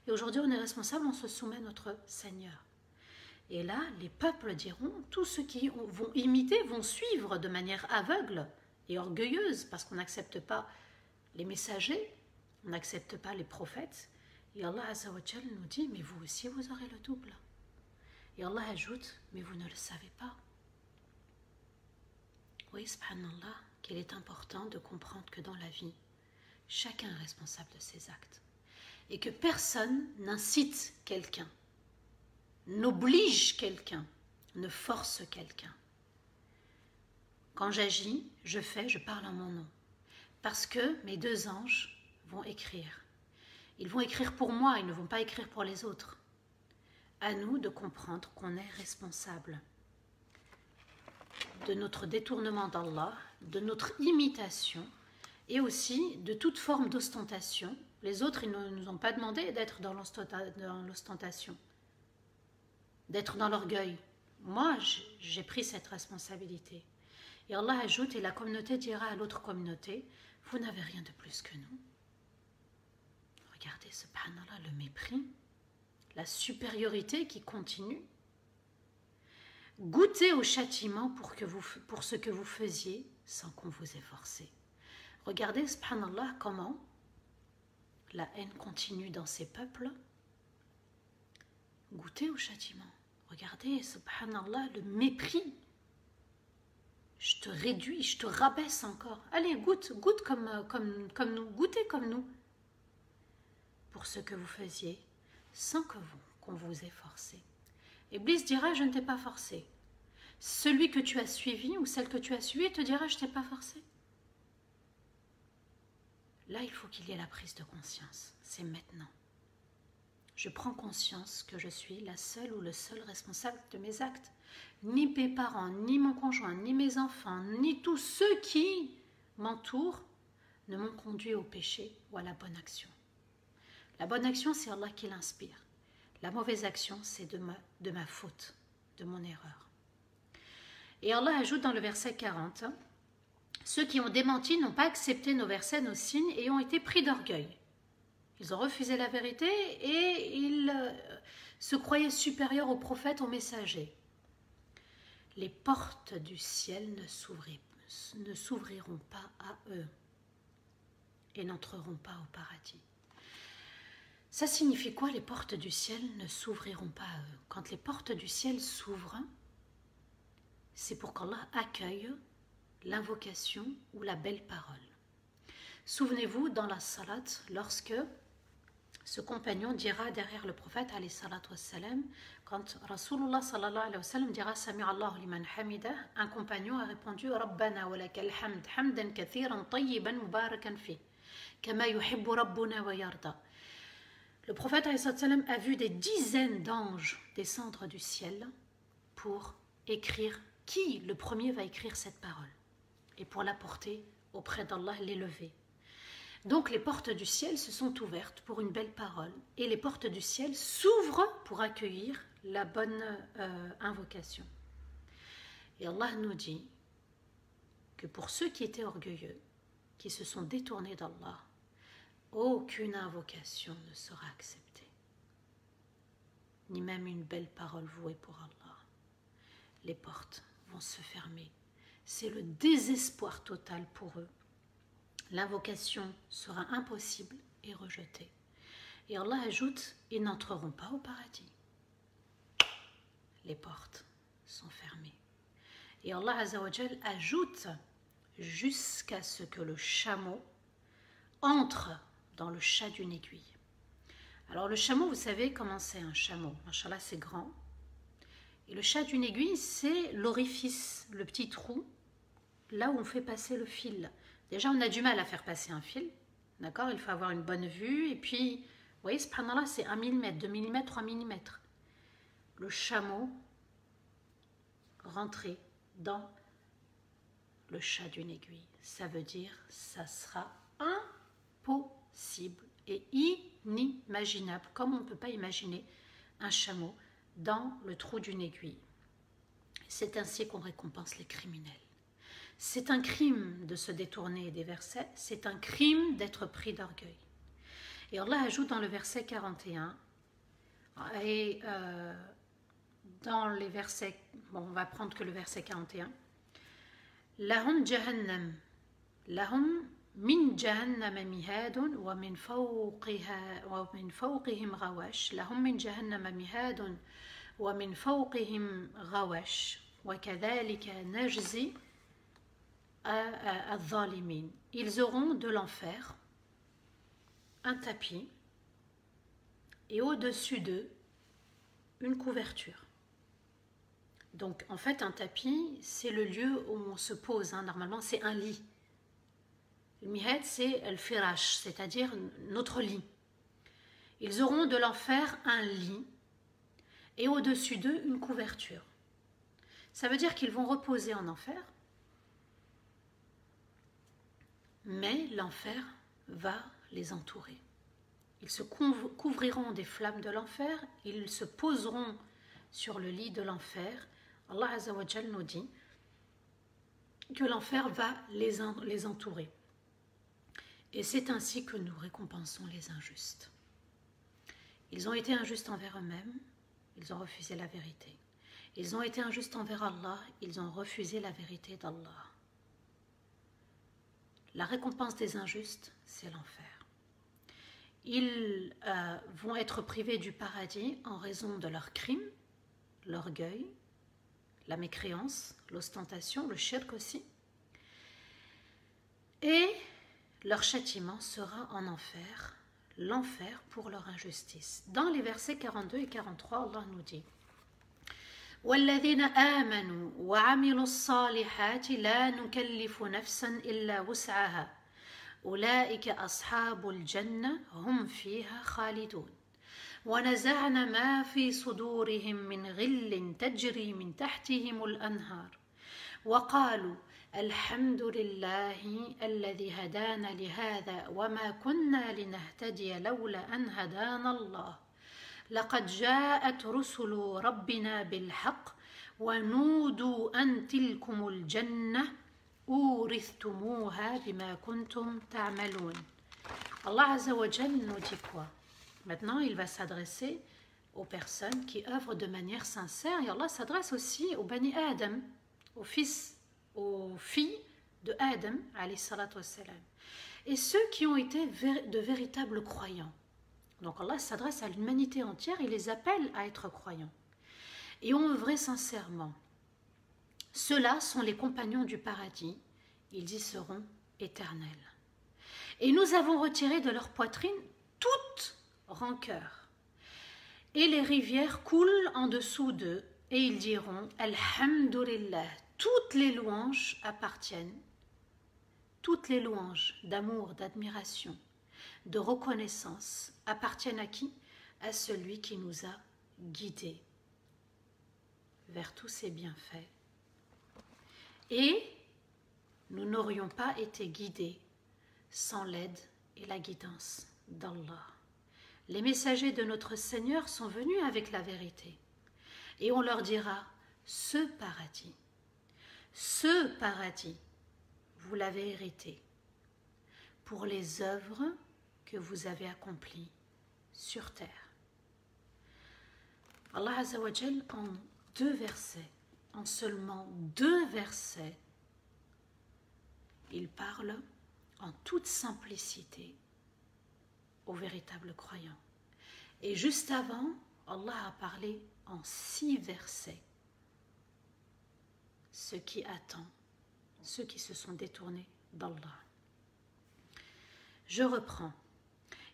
Et aujourd'hui, on est responsable, on se soumet à notre Seigneur. Et là, les peuples diront, tous ceux qui vont imiter, vont suivre de manière aveugle et orgueilleuse, parce qu'on n'accepte pas les messagers, on n'accepte pas les prophètes. Et Allah Azza wa Jal nous dit, mais vous aussi, vous aurez le double. Et Allah ajoute, mais vous ne le savez pas. Oui, subhanallah, qu'il est important de comprendre que dans la vie, chacun est responsable de ses actes. Et que personne n'incite quelqu'un, n'oblige quelqu'un, ne force quelqu'un. Quand j'agis, je fais, je parle en mon nom. Parce que mes deux anges vont écrire. Ils vont écrire pour moi, ils ne vont pas écrire pour les autres. À nous de comprendre qu'on est responsable de notre détournement d'Allah, de notre imitation et aussi de toute forme d'ostentation. Les autres, ils ne nous ont pas demandé d'être dans l'ostentation, d'être dans l'orgueil. Moi, j'ai pris cette responsabilité. Et Allah ajoute, et la communauté dira à l'autre communauté, vous n'avez rien de plus que nous. Regardez, subhanallah, le mépris, la supériorité qui continue. Goûtez au châtiment pour ce que vous faisiez sans qu'on vous ait forcé. Regardez, subhanallah, comment la haine continue dans ces peuples. Goûtez au châtiment. Regardez, subhanallah, le mépris. Je te réduis, je te rabaisse encore. Allez, goûte comme nous, goûtez comme nous. Pour ce que vous faisiez, sans qu'on vous ait forcé. Iblis dira, je ne t'ai pas forcé. Celui que tu as suivi ou celle que tu as suivie te dira, je ne t'ai pas forcé. Là, il faut qu'il y ait la prise de conscience. C'est maintenant. Je prends conscience que je suis la seule ou le seul responsable de mes actes. Ni mes parents, ni mon conjoint, ni mes enfants, ni tous ceux qui m'entourent ne m'ont conduit au péché ou à la bonne action. La bonne action, c'est Allah qui l'inspire. La mauvaise action, c'est de ma faute, de mon erreur. Et Allah ajoute dans le verset 40, ceux qui ont démenti n'ont pas accepté nos versets, nos signes et ont été pris d'orgueil. Ils ont refusé la vérité et ils se croyaient supérieurs aux prophètes, aux messagers. Les portes du ciel ne s'ouvriront pas à eux et n'entreront pas au paradis. Ça signifie quoi, les portes du ciel ne s'ouvriront pas à eux? Quand les portes du ciel s'ouvrent, c'est pour qu'Allah accueille l'invocation ou la belle parole. Souvenez-vous, dans la salat, lorsque ce compagnon dira derrière le prophète, alayhi salatu wassalam, quand Rasulullah sallallahu alayhi wa sallam dira Sami'a Allahu liman hamida, un compagnon a répondu Rabbana wa lakal hamd, hamdan kathiran tayyiban mubarakan fi, kama yuhibbu rabbuna wa yarda. Le prophète alayhi salatu wassalam a vu des dizaines d'anges descendre du ciel pour écrire qui le premier va écrire cette parole et pour la porter auprès d'Allah, l'élever. Donc les portes du ciel se sont ouvertes pour une belle parole et les portes du ciel s'ouvrent pour accueillir la bonne invocation. Et Allah nous dit que pour ceux qui étaient orgueilleux, qui se sont détournés d'Allah, aucune invocation ne sera acceptée, ni même une belle parole vouée pour Allah. Les portes vont se fermer. C'est le désespoir total pour eux. L'invocation sera impossible et rejetée. Et Allah ajoute, ils n'entreront pas au paradis. Les portes sont fermées. Et Allah Azzawajal ajoute jusqu'à ce que le chameau entre dans le chat d'une aiguille. Alors le chameau, vous savez comment c'est un chameau. Inch'Allah, c'est grand. Et le chat d'une aiguille, c'est l'orifice, le petit trou, là où on fait passer le fil. Déjà, on a du mal à faire passer un fil, d'accord? Il faut avoir une bonne vue. Et puis, vous voyez, subhanallah, c'est 1 mm, 2 mm, 3 mm. Le chameau rentrer dans le chat d'une aiguille. Ça veut dire, ça sera impossible et inimaginable, comme on ne peut pas imaginer un chameau dans le trou d'une aiguille. C'est ainsi qu'on récompense les criminels. C'est un crime de se détourner des versets, c'est un crime d'être pris d'orgueil. Et Allah ajoute dans le verset 41, et dans les versets, bon, on va prendre que le verset 41, Lahum jahannam, lahum min jahannam mihadun wa min fawqihim ghawash, lahum min jahannam mihadun wa min fawqihim ghawash, wa kadhalika najzi al-zalimin. Ils auront de l'enfer un tapis et au-dessus d'eux une couverture. Donc en fait un tapis c'est le lieu où on se pose, hein. Normalement c'est un lit. Le mihad c'est le firash, c'est-à-dire notre lit. Ils auront de l'enfer un lit et au-dessus d'eux une couverture. Ça veut dire qu'ils vont reposer en enfer, mais l'enfer va les entourer. Ils se couvriront des flammes de l'enfer, ils se poseront sur le lit de l'enfer. Allah Azza wa Jal nous dit que l'enfer va les entourer. Et c'est ainsi que nous récompensons les injustes. Ils ont été injustes envers eux-mêmes, ils ont refusé la vérité. Ils ont été injustes envers Allah, ils ont refusé la vérité d'Allah. La récompense des injustes, c'est l'enfer. Ils vont être privés du paradis en raison de leurs crimes, l'orgueil, la mécréance, l'ostentation, le shirk aussi. Et leur châtiment sera en enfer, l'enfer pour leur injustice. Dans les versets 42 et 43, Allah nous dit وَالَّذِينَ آمَنُوا وَعَمِلُوا الصَّالِحَاتِ لَا نُكَلِّفُ نَفْسًا إِلَّا وُسْعَهَا أولئك أصحاب الجنة هم فيها خالدون ونزعنا ما في صدورهم من غل تجري من تحتهم الأنهار وقالوا الحمد لله الذي هدانا لهذا وما كنا لنهتدي لولا أن هدانا الله لقد جاءت رسل ربنا بالحق ونودوا أن تلكم الجنة أورثتموها بما كنتم تعملون. Allah Azza wa Jal nous dit quoi? Maintenant, il va s'adresser aux personnes qui œuvrent de manière sincère, et Allah s'adresse aussi aux Bani Adam, aux filles de Adam, alayhi salatu wassalam, et ceux qui ont été de véritables croyants. Donc Allah s'adresse à l'humanité entière, il les appelle à être croyants et ont œuvré sincèrement. Ceux-là sont les compagnons du paradis, ils y seront éternels. Et nous avons retiré de leur poitrine toute rancœur. Et les rivières coulent en dessous d'eux, et ils diront « Alhamdulillah » toutes les louanges appartiennent, toutes les louanges d'amour, d'admiration, de reconnaissance appartiennent à qui? À celui qui nous a guidés vers tous ses bienfaits. Et nous n'aurions pas été guidés sans l'aide et la guidance d'Allah. Les messagers de notre Seigneur sont venus avec la vérité. Et on leur dira, ce paradis, vous l'avez hérité pour les œuvres que vous avez accomplies sur terre. Allah Azza wa Jal, en 2 versets, en seulement 2 versets, il parle en toute simplicité aux véritables croyants. Et juste avant, Allah a parlé en 6 versets ceux qui attendent, ceux qui se sont détournés d'Allah. Je reprends.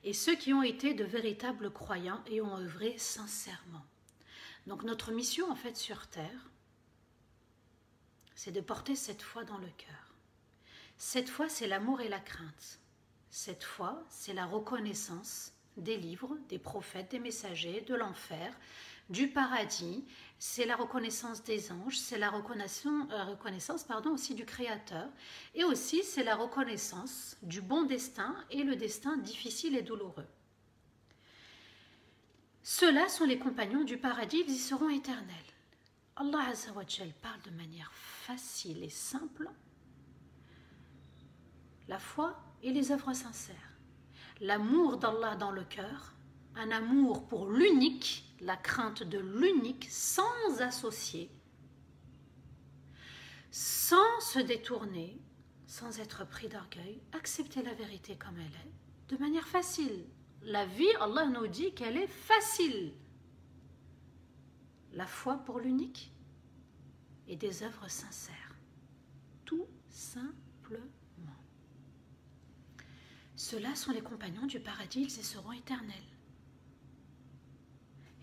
Et ceux qui ont été de véritables croyants et ont œuvré sincèrement. Donc notre mission en fait sur terre, c'est de porter cette foi dans le cœur. Cette foi, c'est l'amour et la crainte. Cette foi, c'est la reconnaissance des livres, des prophètes, des messagers, de l'enfer, du paradis. C'est la reconnaissance des anges, c'est la reconnaissance aussi du Créateur. Et aussi, c'est la reconnaissance du bon destin et le destin difficile et douloureux. Ceux-là sont les compagnons du paradis, ils y seront éternels. Allah Azza wa Jal parle de manière facile et simple la foi et les œuvres sincères. L'amour d'Allah dans le cœur, un amour pour l'unique, la crainte de l'unique, sans associer, sans se détourner, sans être pris d'orgueil, accepter la vérité comme elle est, de manière facile. La vie, Allah nous dit qu'elle est facile. La foi pour l'unique et des œuvres sincères. Tout simplement. Ceux-là sont les compagnons du paradis, ils y seront éternels.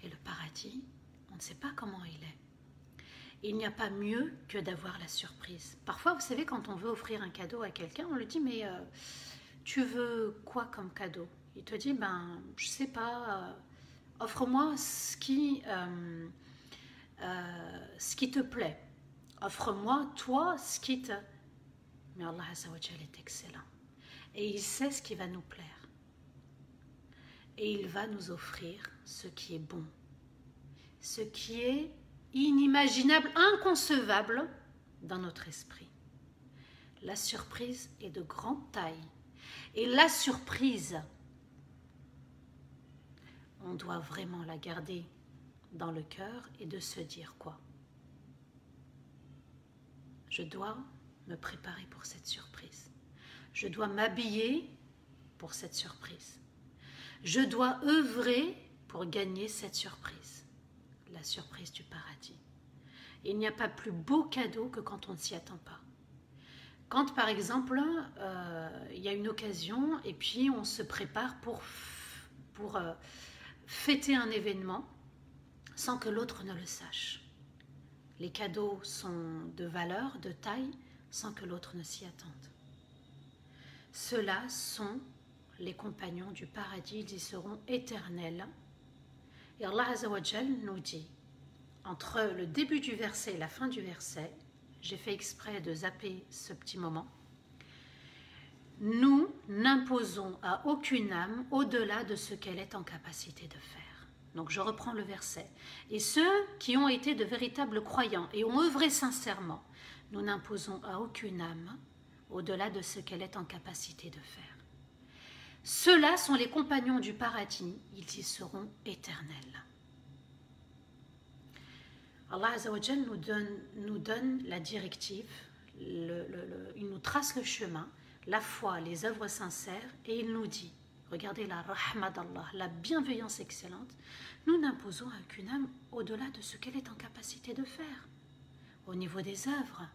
Et le paradis, on ne sait pas comment il est. Il n'y a pas mieux que d'avoir la surprise. Parfois, vous savez, quand on veut offrir un cadeau à quelqu'un, on lui dit, mais tu veux quoi comme cadeau? Il te dit, ben, je sais pas, offre-moi ce qui te plaît. Offre-moi, toi, ce qui te... Mais Allah Azza wa Jal est excellent. Et il sait ce qui va nous plaire. Et il va nous offrir ce qui est bon. Ce qui est inimaginable, inconcevable dans notre esprit. La surprise est de grande taille. Et la surprise, on doit vraiment la garder dans le cœur et de se dire quoi? Je dois me préparer pour cette surprise. Je dois m'habiller pour cette surprise. Je dois œuvrer pour gagner cette surprise. La surprise du paradis. Il n'y a pas plus beau cadeau que quand on ne s'y attend pas. Quand par exemple, il y a une occasion et puis on se prépare pour fêter un événement sans que l'autre ne le sache. Les cadeaux sont de valeur, de taille, sans que l'autre ne s'y attende. Ceux-là sont les compagnons du paradis, ils y seront éternels. Et Allah Azza wa Jal nous dit, entre le début du verset et la fin du verset, j'ai fait exprès de zapper ce petit moment, nous n'imposons à aucune âme au-delà de ce qu'elle est en capacité de faire. Donc je reprends le verset. Et ceux qui ont été de véritables croyants et ont œuvré sincèrement, nous n'imposons à aucune âme au-delà de ce qu'elle est en capacité de faire. Ceux-là sont les compagnons du paradis, ils y seront éternels. Allah Azza wa Jal nous donne la directive, il nous trace le chemin, la foi, les œuvres sincères, et il nous dit, regardez la rahma d'Allah, la bienveillance excellente, nous n'imposons à aucune âme au-delà de ce qu'elle est en capacité de faire, au niveau des œuvres.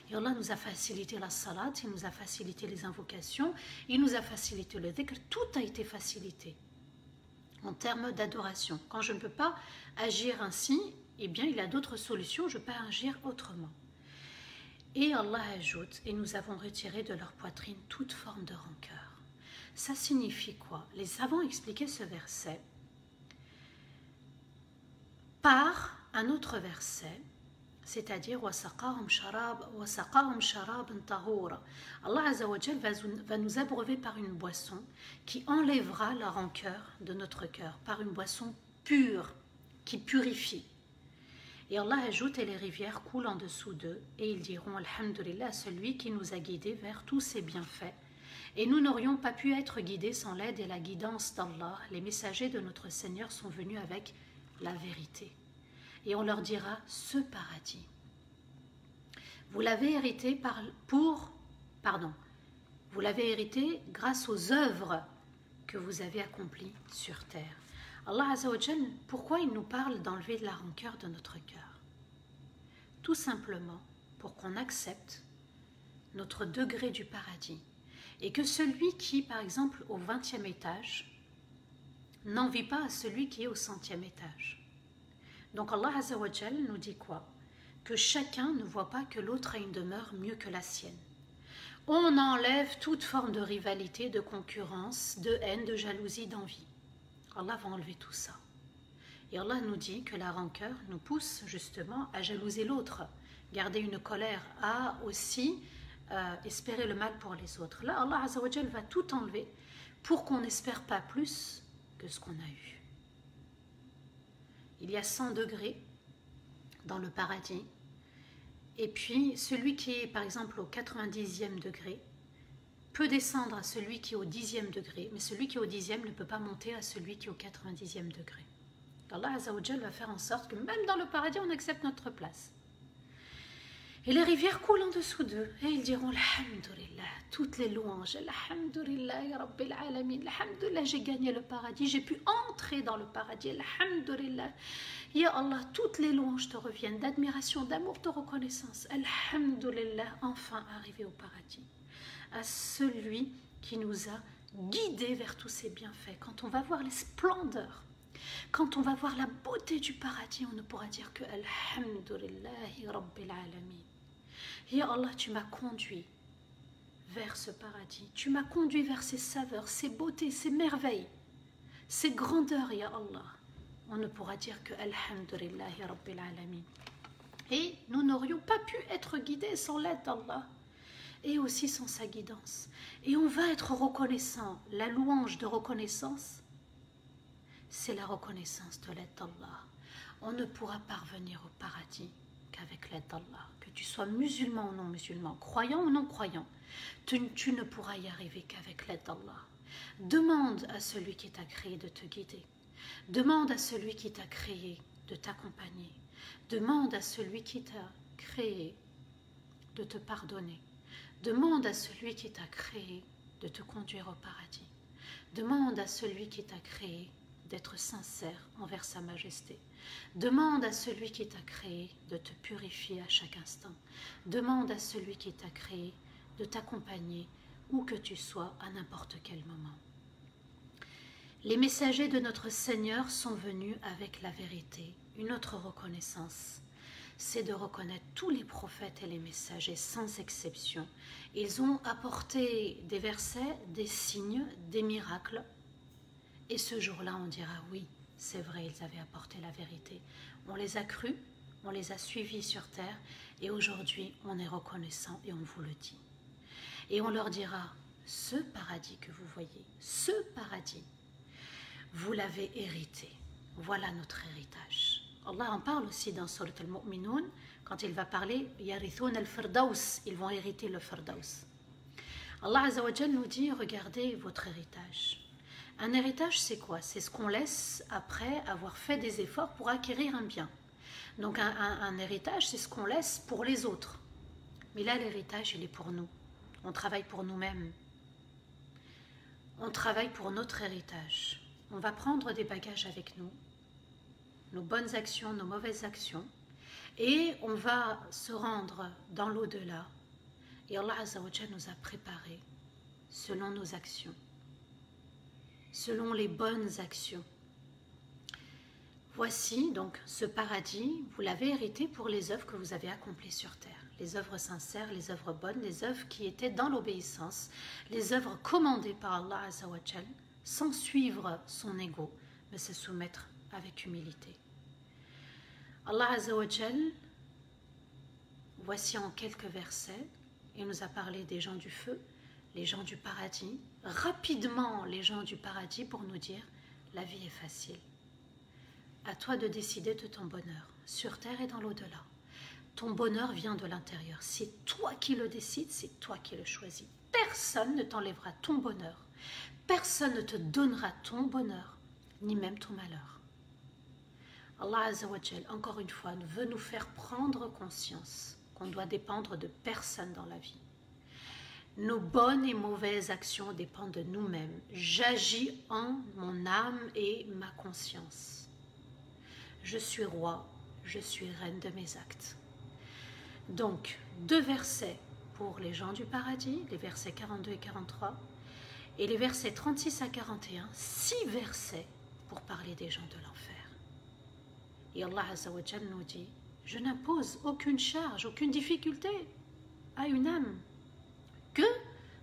Et Allah nous a facilité la salat, il nous a facilité les invocations, il nous a facilité le dhikr, tout a été facilité en termes d'adoration. Quand je ne peux pas agir ainsi, eh bien il y a d'autres solutions, je peux agir autrement. Et Allah ajoute, et nous avons retiré de leur poitrine toute forme de rancœur. Ça signifie quoi? Les savants expliquaient ce verset par un autre verset, c'est-à-dire وَسَقَاهُمْ شَرَابًا طَهُورًا. Allah Azza wa Jal va nous abreuver par une boisson qui enlèvera la rancœur de notre cœur, par une boisson pure qui purifie. Et Allah ajoute, et les rivières coulent en dessous d'eux, et ils diront Alhamdulillah, celui qui nous a guidés vers tous ses bienfaits. Et nous n'aurions pas pu être guidés sans l'aide et la guidance d'Allah. Les messagers de notre Seigneur sont venus avec la vérité. Et on leur dira, ce paradis, vous l'avez hérité vous l'avez hérité grâce aux œuvres que vous avez accomplies sur terre. Allah Azza wa Jal, pourquoi il nous parle d'enlever de la rancœur de notre cœur? Tout simplement pour qu'on accepte notre degré du paradis. Et que celui qui, par exemple, au 20e étage, n'envie pas à celui qui est au 100e étage. Donc Allah Azza wa Jal nous dit quoi? Que chacun ne voit pas que l'autre a une demeure mieux que la sienne. On enlève toute forme de rivalité, de concurrence, de haine, de jalousie, d'envie. Allah va enlever tout ça. Et Allah nous dit que la rancœur nous pousse justement à jalouser l'autre, garder une colère, à aussi espérer le mal pour les autres. Là, Allah Azza wa Jal va tout enlever pour qu'on n'espère pas plus que ce qu'on a eu. Il y a 100 degrés dans le paradis. Et puis, celui qui est, par exemple, au 90e degré peut descendre à celui qui est au 10e degré, mais celui qui est au 10e ne peut pas monter à celui qui est au 90e degré. Allah Azza wa Jal va faire en sorte que même dans le paradis, on accepte notre place. Et les rivières coulent en dessous d'eux. Et ils diront, Alhamdulillah, toutes les louanges, Alhamdulillah, Ya Rabbil Alamin, Alhamdulillah, j'ai gagné le paradis, j'ai pu entrer dans le paradis, Alhamdulillah. Ya Allah, toutes les louanges te reviennent, d'admiration, d'amour, de reconnaissance. Alhamdulillah, enfin arrivé au paradis. À celui qui nous a guidés vers tous ses bienfaits. Quand on va voir les splendeurs, Quand on va voir la beauté du paradis, on ne pourra dire que Alhamdulillahi Rabbil Alamin. Ya Allah, tu m'as conduit vers ce paradis. Tu m'as conduit vers ces saveurs, ces beautés, ces merveilles, ces grandeurs, Ya Allah. On ne pourra dire que Alhamdulillahi Rabbil Alamin. Et nous n'aurions pas pu être guidés sans l'aide d'Allah et aussi sans sa guidance. Et on va être reconnaissant. La louange de reconnaissance, c'est la reconnaissance de l'aide d'Allah. On ne pourra parvenir au paradis qu'avec l'aide d'Allah. Que tu sois musulman ou non musulman, croyant ou non croyant, tu ne pourras y arriver qu'avec l'aide d'Allah. Demande à celui qui t'a créé de te guider. Demande à celui qui t'a créé de t'accompagner. Demande à celui qui t'a créé de te pardonner. Demande à celui qui t'a créé de te conduire au paradis. Demande à celui qui t'a créé d'être sincère envers sa majesté. Demande à celui qui t'a créé de te purifier à chaque instant. Demande à celui qui t'a créé de t'accompagner où que tu sois à n'importe quel moment. Les messagers de notre Seigneur sont venus avec la vérité. Une autre reconnaissance, c'est de reconnaître tous les prophètes et les messagers sans exception. Ils ont apporté des versets, des signes, des miracles. Et ce jour-là, on dira oui, c'est vrai, ils avaient apporté la vérité. On les a crus, on les a suivis sur terre et aujourd'hui, on est reconnaissant et on vous le dit. Et on leur dira, ce paradis que vous voyez, ce paradis, vous l'avez hérité. Voilà notre héritage. Allah en parle aussi dans Surat al-Mu'minun, quand il va parler, Yarithun al-Firdaus, ils vont hériter le Firdaus. Allah Azza wa Jal nous dit, regardez votre héritage. Un héritage, c'est quoi? C'est ce qu'on laisse après avoir fait des efforts pour acquérir un bien. Donc un héritage, c'est ce qu'on laisse pour les autres. Mais là, l'héritage, il est pour nous. On travaille pour nous-mêmes. On travaille pour notre héritage. On va prendre des bagages avec nous, nos bonnes actions, nos mauvaises actions, et on va se rendre dans l'au-delà. Et Allah Azza wa Jal nous a préparés selon nos actions, selon les bonnes actions. Voici donc ce paradis, vous l'avez hérité pour les œuvres que vous avez accomplies sur terre. Les œuvres sincères, les œuvres bonnes, les œuvres qui étaient dans l'obéissance, les œuvres commandées par Allah Azza wa Jal, sans suivre son ego, mais se soumettre avec humilité. Allah Azza wa Jal, voici en quelques versets, il nous a parlé des gens du feu, les gens du paradis, rapidement les gens du paradis pour nous dire, la vie est facile. À toi de décider de ton bonheur, sur terre et dans l'au-delà. Ton bonheur vient de l'intérieur. C'est toi qui le décides, c'est toi qui le choisis. Personne ne t'enlèvera ton bonheur. Personne ne te donnera ton bonheur, ni même ton malheur. Allah Azza wa Jal, encore une fois, veut nous faire prendre conscience qu'on doit dépendre de personne dans la vie. Nos bonnes et mauvaises actions dépendent de nous-mêmes. J'agis en mon âme et ma conscience. Je suis roi, je suis reine de mes actes. Donc, 2 versets pour les gens du paradis, les versets 42 et 43, et les versets 36 à 41, 6 versets pour parler des gens de l'enfer. Et Allah Azza wa Jal nous dit, je n'impose aucune charge, aucune difficulté à une âme que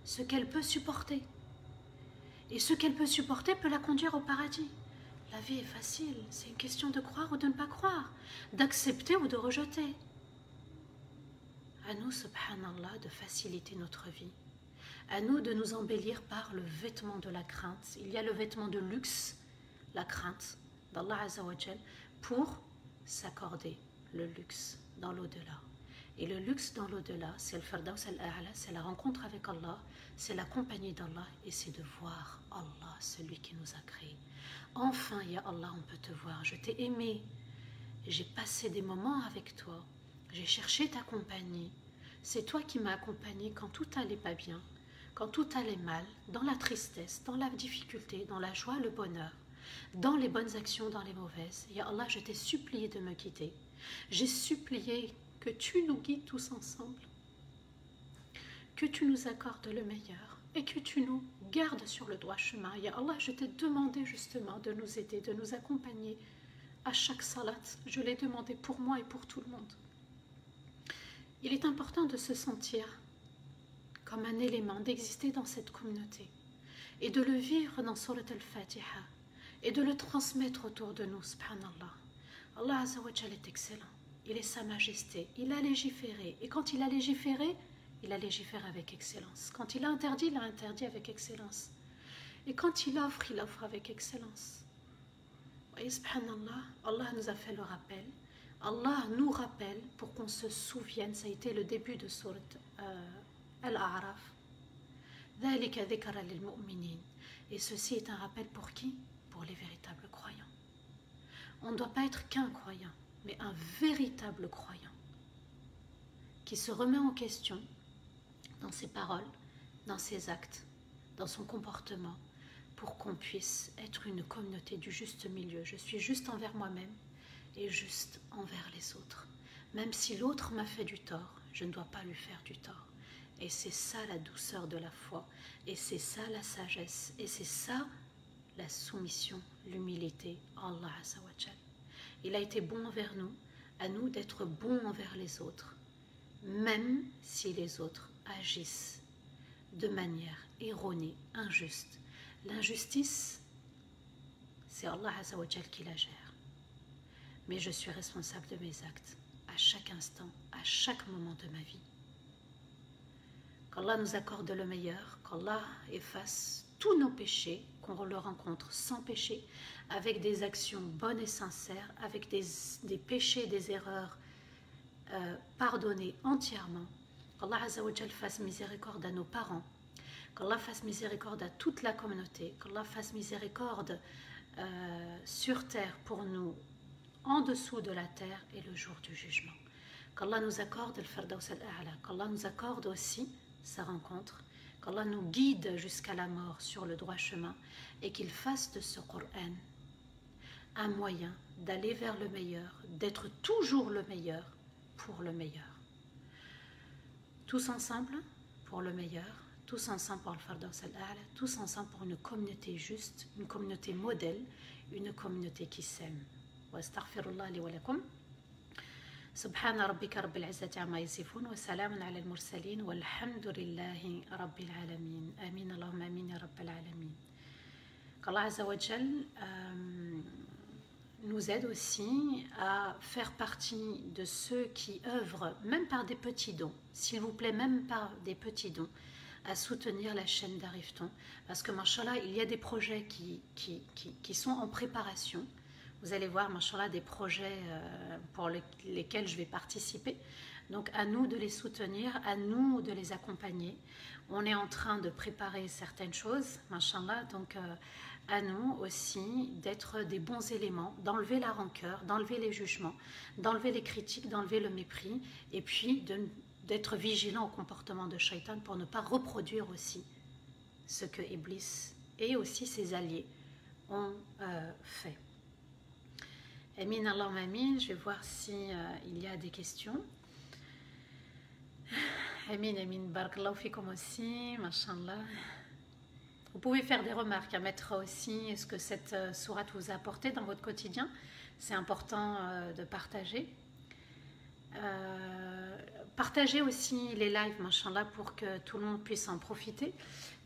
ce qu'elle peut supporter. Et ce qu'elle peut supporter peut la conduire au paradis. La vie est facile, c'est une question de croire ou de ne pas croire, d'accepter ou de rejeter. À nous, subhanallah, de faciliter notre vie. À nous de nous embellir par le vêtement de la crainte. Il y a le vêtement de luxe, la crainte d'Allah Azza wa Jal, pour s'accorder le luxe dans l'au-delà. Et le luxe dans l'au-delà, c'est le Firdaus al-A'la, c'est la rencontre avec Allah, c'est la compagnie d'Allah et c'est de voir Allah, celui qui nous a créés. Enfin, ya Allah, on peut te voir, je t'ai aimé, j'ai passé des moments avec toi, j'ai cherché ta compagnie, c'est toi qui m'as accompagné quand tout allait pas bien, quand tout allait mal, dans la tristesse, dans la difficulté, dans la joie, le bonheur, dans les bonnes actions, dans les mauvaises. Ya Allah, je t'ai supplié de me guider, j'ai supplié que tu nous guides tous ensemble, que tu nous accordes le meilleur, et que tu nous gardes sur le droit chemin. Ya Allah, je t'ai demandé justement de nous aider, de nous accompagner à chaque salat. Je l'ai demandé pour moi et pour tout le monde. Il est important de se sentir comme un élément, d'exister dans cette communauté et de le vivre dans Surat al-Fatiha et de le transmettre autour de nous, subhanallah. Allah Azza wa Jal est excellent, il est sa majesté, il a légiféré, et quand il a légiféré avec excellence. Quand il a interdit avec excellence. Et quand il offre avec excellence. Et subhanallah, Allah nous a fait le rappel. Allah nous rappelle pour qu'on se souvienne, ça a été le début de Surat Al-A'raf. Et ceci est un rappel pour qui? Pour les véritables croyants. On ne doit pas être qu'un croyant, mais un véritable croyant qui se remet en question dans ses paroles, dans ses actes, dans son comportement, pour qu'on puisse être une communauté du juste milieu. Je suis juste envers moi-même et juste envers les autres. Même si l'autre m'a fait du tort, je ne dois pas lui faire du tort. Et c'est ça la douceur de la foi, et c'est ça la sagesse, et c'est ça la soumission, l'humilité à Allah Azza wa Jal. Il a été bon envers nous, à nous d'être bons envers les autres, même si les autres agissent de manière erronée, injuste. L'injustice, c'est Allah Azza wa Jal qui la gère. Mais je suis responsable de mes actes, à chaque instant, à chaque moment de ma vie. Qu'Allah nous accorde le meilleur, qu'Allah efface tous nos péchés, qu'on le rencontre sans péché, avec des actions bonnes et sincères, avec des péchés, des erreurs pardonnées entièrement. Qu'Allah Azza wa Jal fasse miséricorde à nos parents, qu'Allah fasse miséricorde à toute la communauté, qu'Allah fasse miséricorde sur terre pour nous, en dessous de la terre et le jour du jugement. Qu'Allah nous accorde le Firdaus al-A'la, qu'Allah nous accorde aussi sa rencontre, qu'Allah nous guide jusqu'à la mort sur le droit chemin et qu'il fasse de ce Coran un moyen d'aller vers le meilleur, d'être toujours le meilleur pour le meilleur. Tous ensemble pour le meilleur, tous ensemble pour le Firdaus al-A'la, tous ensemble pour une communauté juste, une communauté modèle, une communauté qui s'aime. Wa astaghfirullah li wa lakum. سبحان ربك رب العزة عما يصفون وسلام على المرسلين والحمد لله رب العالمين آمين اللهم آمين يا رب العالمين. Qu'Allah Azza wa Jal nous aide aussi à faire partie de ceux qui œuvrent, même par des petits dons, s'il vous plaît, même par des petits dons, à soutenir la chaîne d'Arifton, parce que, mashallah, il y a des projets qui sont en préparation. Vous allez voir, mashallah, des projets pour lesquels je vais participer. Donc, à nous de les soutenir, à nous de les accompagner. On est en train de préparer certaines choses, mashallah. Donc, à nous aussi d'être des bons éléments, d'enlever la rancœur, d'enlever les jugements, d'enlever les critiques, d'enlever le mépris, et puis d'être vigilant au comportement de Shaitan pour ne pas reproduire aussi ce que Iblis et aussi ses alliés ont fait. Amin, Allahumma amin. Je vais voir si il y a des questions. Amin, amin. Barakallahu fikum aussi, mashallah. Vous pouvez faire des remarques, à mettre aussi ce que cette sourate vous a apporté dans votre quotidien. C'est important de partager. Partagez aussi les lives, mashallah, pour que tout le monde puisse en profiter,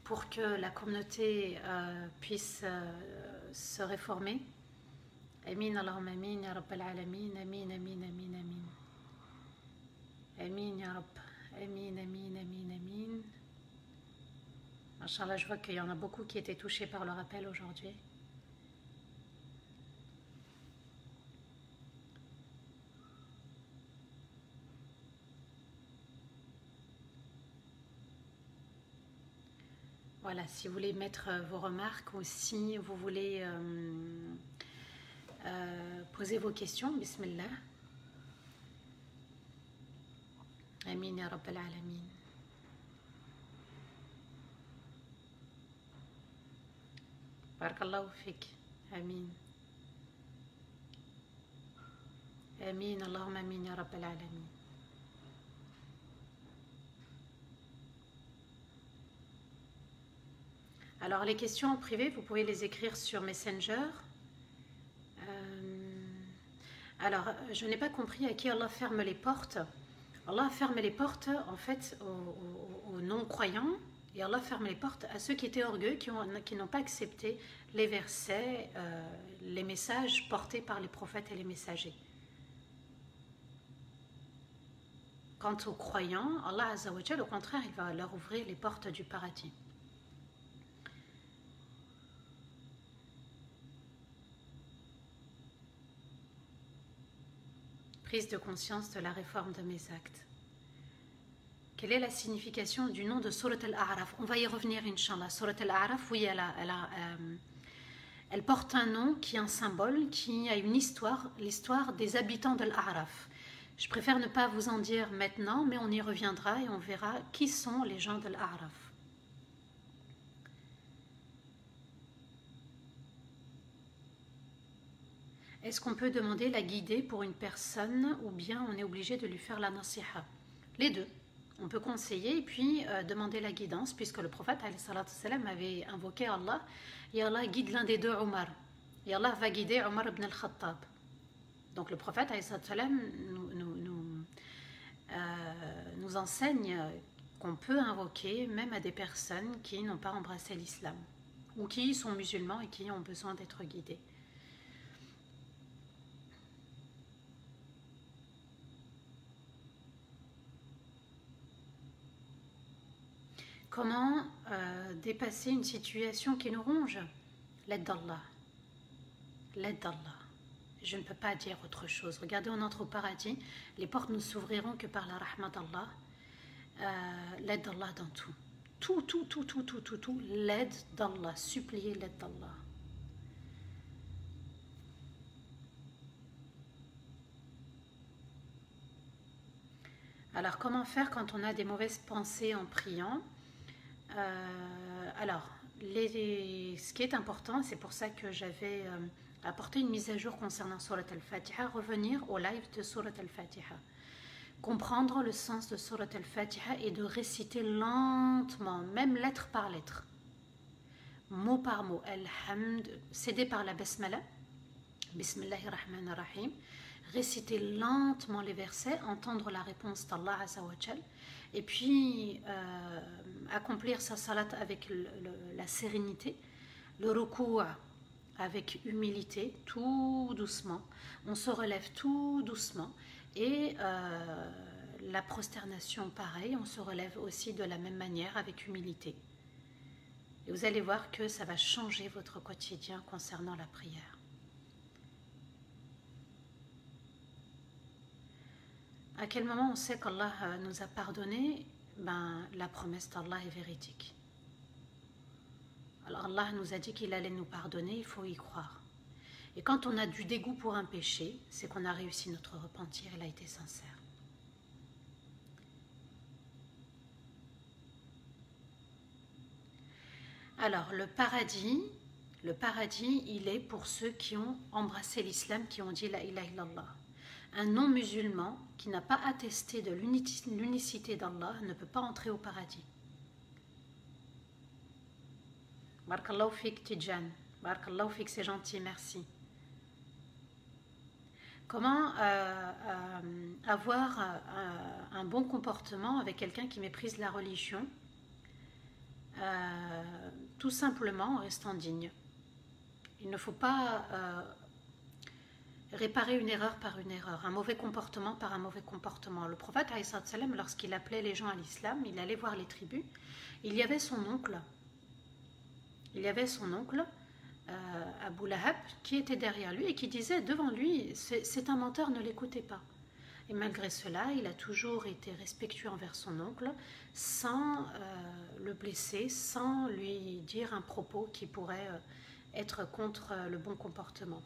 pour que la communauté puisse se réformer. Amin, Allahumma amin, ya Rabbal alamin, amin, amin, amin, amin. Amin, ya Rabb, amin, amin, amin, amin. Machallah, je vois qu'il y en a beaucoup qui étaient touchés par le rappel aujourd'hui. Voilà, si vous voulez mettre vos remarques ou si vous voulez poser vos questions, bismillah. Amin ya Rabbal alamin. Barakallahu fik. Amin. Amin, Allahumma amin ya Rabbal alamin. Alors, les questions en privé, vous pouvez les écrire sur Messenger. Alors, je n'ai pas compris à qui Allah ferme les portes. Allah ferme les portes, en fait, aux non-croyants. Et Allah ferme les portes à ceux qui étaient orgueux, qui n'ont pas accepté les versets, les messages portés par les prophètes et les messagers. Quant aux croyants, Allah Azza wa Jal, au contraire, il va leur ouvrir les portes du paradis. Prise de conscience de la réforme de mes actes. Quelle est la signification du nom de Surat Al-A'raf? On va y revenir, Inch'Allah. Surat Al-A'raf, oui, elle porte un nom qui est un symbole, qui a une histoire, l'histoire des habitants de l'A'raf. Je préfère ne pas vous en dire maintenant, mais on y reviendra et on verra qui sont les gens de l'A'raf. Est-ce qu'on peut demander la guidée pour une personne ou bien on est obligé de lui faire la nasiha? Les deux. On peut conseiller et puis demander la guidance, puisque le prophète avait invoqué Allah et Allah guide l'un des deux, Omar. Et Allah va guider Omar ibn al-Khattab. Donc le prophète nous enseigne qu'on peut invoquer même à des personnes qui n'ont pas embrassé l'islam ou qui sont musulmans et qui ont besoin d'être guidés. Comment dépasser une situation qui nous ronge? L'aide d'Allah. L'aide d'Allah. Je ne peux pas dire autre chose. Regardez, on entre au paradis. Les portes ne s'ouvriront que par la rahmat d'Allah. L'aide d'Allah dans tout. Tout. L'aide d'Allah. Supplier l'aide d'Allah. Alors, comment faire quand on a des mauvaises pensées en priant? Alors, ce qui est important, c'est pour ça que j'avais apporté une mise à jour concernant Surat Al-Fatiha, revenir au live de Surat Al-Fatiha. Comprendre le sens de Surat Al-Fatiha et de réciter lentement, même lettre par lettre, mot par mot. Al-Hamd, cédé par la Basmala, Bismillahirrahmanirrahim. Réciter lentement les versets, entendre la réponse d'Allah Azza wa Jal, et puis accomplir sa salat avec la sérénité, le ruku' avec humilité, tout doucement. On se relève tout doucement et la prosternation pareil, on se relève aussi de la même manière avec humilité. Et vous allez voir que ça va changer votre quotidien concernant la prière. À quel moment on sait qu'Allah nous a pardonné? La promesse d'Allah est véridique. Alors Allah nous a dit qu'il allait nous pardonner, il faut y croire. Et quand on a du dégoût pour un péché, c'est qu'on a réussi notre repentir, il a été sincère. Alors le paradis, il est pour ceux qui ont embrassé l'islam, qui ont dit la ilaha illallah. Un non-musulman qui n'a pas attesté de l'unicité d'Allah ne peut pas entrer au paradis. Barakallahu fik Tidjan. Barakallahu fik, c'est gentil, merci. Comment avoir un bon comportement avec quelqu'un qui méprise la religion? Tout simplement en restant digne. Il ne faut pas réparer une erreur par une erreur, un mauvais comportement par un mauvais comportement. Le prophète, lorsqu'il appelait les gens à l'islam, il allait voir les tribus. Il y avait son oncle, Abu Lahab, qui était derrière lui et qui disait devant lui, c'est un menteur, ne l'écoutez pas. Et malgré cela, il a toujours été respectueux envers son oncle, sans le blesser, sans lui dire un propos qui pourrait être contre le bon comportement.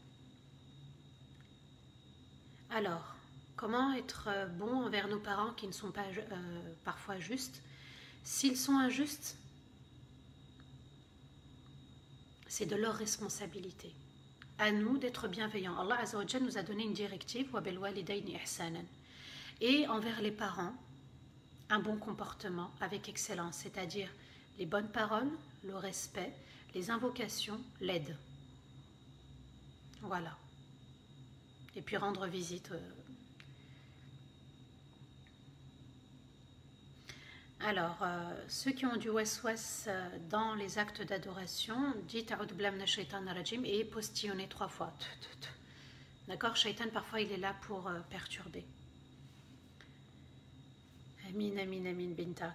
Alors, comment être bon envers nos parents qui ne sont pas parfois justes? S'ils sont injustes, c'est de leur responsabilité. À nous d'être bienveillants. Allah Azza wa Jalla nous a donné une directive, wa bil walidayni ihsanan. Et envers les parents, un bon comportement avec excellence, c'est-à-dire les bonnes paroles, le respect, les invocations, l'aide. Voilà. Et puis rendre visite. Alors, ceux qui ont du waswas dans les actes d'adoration, dites A'udhu billahi minash shaitanir rajim et postillonnez 3 fois. D'accord? Shaitan, parfois, il est là pour perturber. Amin, amin, amin, Binta.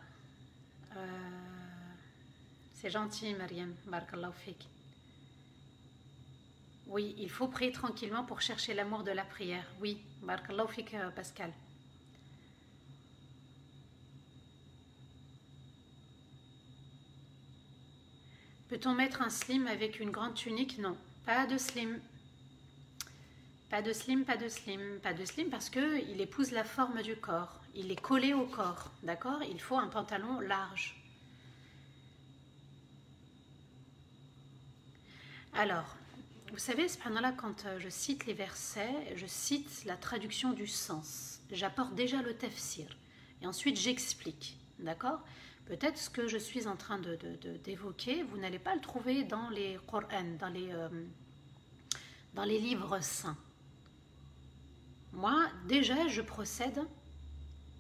C'est gentil, Mariam. Barakallahu fik. Oui, il faut prier tranquillement pour chercher l'amour de la prière. Oui, barakallahu fik, Pascal. Peut-on mettre un slim avec une grande tunique? Non, pas de slim. Pas de slim, pas de slim, pas de slim parce qu'il épouse la forme du corps. Il est collé au corps, d'accord? Il faut un pantalon large. Alors, vous savez, subhanallah, quand je cite les versets, je cite la traduction du sens. J'apporte déjà le tafsir. Et ensuite, j'explique, d'accord? Peut-être ce que je suis en train d'évoquer, vous n'allez pas le trouver dans les Qur'an, dans les livres saints. Moi, déjà, je procède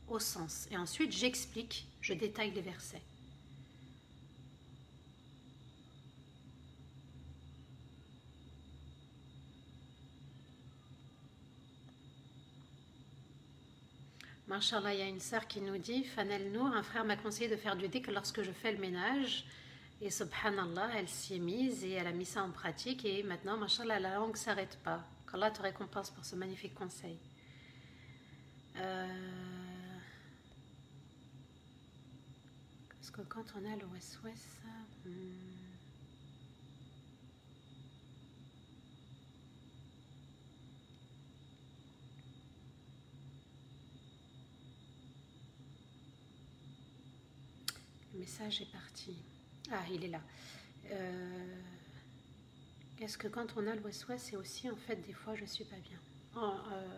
au sens. Et ensuite, j'explique, je détaille les versets. Mashallah, il y a une sœur qui nous dit, Fanel Nour, un frère m'a conseillé de faire du dhikr lorsque je fais le ménage. Et subhanallah, elle s'y est mise et elle a mis ça en pratique. Et maintenant, mashallah, la langue ne s'arrête pas. Qu'Allah te récompense pour ce magnifique conseil. Parce que quand on a le waswas... Le message est parti. Ah, il est là. Est-ce que quand on a le waswas, c'est aussi en fait des fois je suis pas bien? Oh,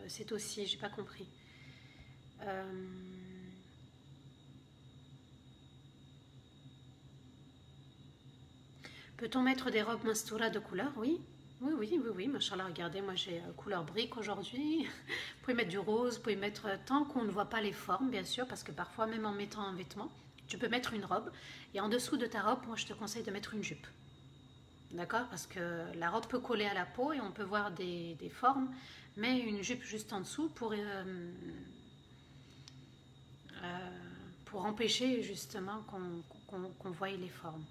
c'est aussi, j'ai pas compris. Peut-on mettre des robes mastoura de couleur? Oui. Oui, machallah, regardez, moi j'ai couleur brique aujourd'hui. Vous pouvez mettre du rose, vous pouvez mettre, tant qu'on ne voit pas les formes, bien sûr, parce que parfois, même en mettant un vêtement, tu peux mettre une robe. Et en dessous de ta robe, moi je te conseille de mettre une jupe. D'accord? Parce que la robe peut coller à la peau et on peut voir des formes, mais une jupe juste en dessous pour empêcher justement qu'on voie les formes.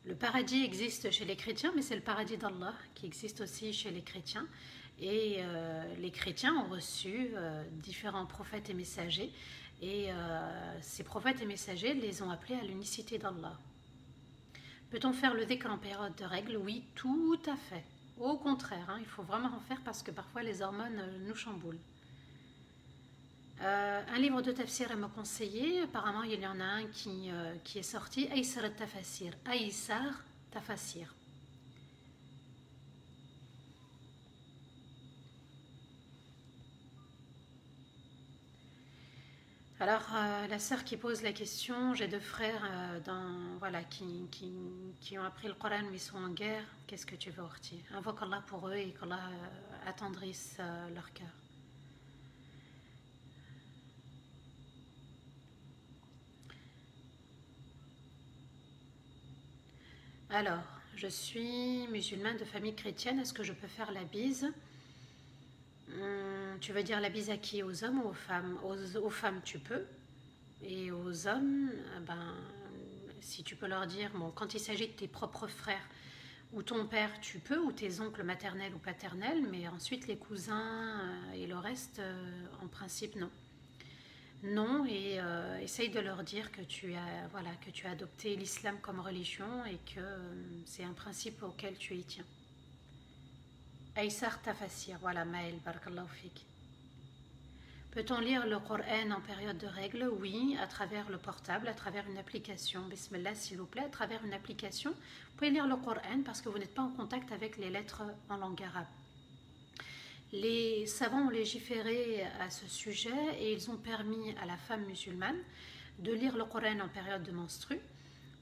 Le paradis existe chez les chrétiens, mais c'est le paradis d'Allah qui existe aussi chez les chrétiens. Et les chrétiens ont reçu différents prophètes et messagers. Et ces prophètes et messagers les ont appelés à l'unicité d'Allah. Peut-on faire le dhikr en période de règles? Oui, tout à fait. Au contraire, il faut vraiment en faire parce que parfois les hormones nous chamboulent. Un livre de tafsir à me conseiller. Apparemment, il y en a un qui est sorti. Aïsar al-Tafasir. Aïsar Tafasir. Alors, la sœur qui pose la question, j'ai 2 frères qui ont appris le Coran mais sont en guerre. Qu'est-ce que tu veux retirer? Invoque Allah pour eux et qu'Allah attendrisse leur cœur. Alors, je suis musulmane de famille chrétienne. Est-ce que je peux faire la bise? Tu veux dire la bise à qui? Aux hommes ou aux femmes? Aux femmes, tu peux. Et aux hommes, si tu peux leur dire, bon, quand il s'agit de tes propres frères ou ton père, tu peux, ou tes oncles maternels ou paternels, mais ensuite les cousins et le reste, en principe, non. Non, et essaye de leur dire que tu as adopté l'islam comme religion et que c'est un principe auquel tu y tiens. Aïsar Tafasir, voilà, Maël, barakallahu fik. Peut-on lire le Coran en période de règles? Oui, à travers le portable, à travers une application. Bismillah, s'il vous plaît, à travers une application. Vous pouvez lire le Coran parce que vous n'êtes pas en contact avec les lettres en langue arabe. Les savants ont légiféré à ce sujet et ils ont permis à la femme musulmane de lire le Coran en période de menstrue,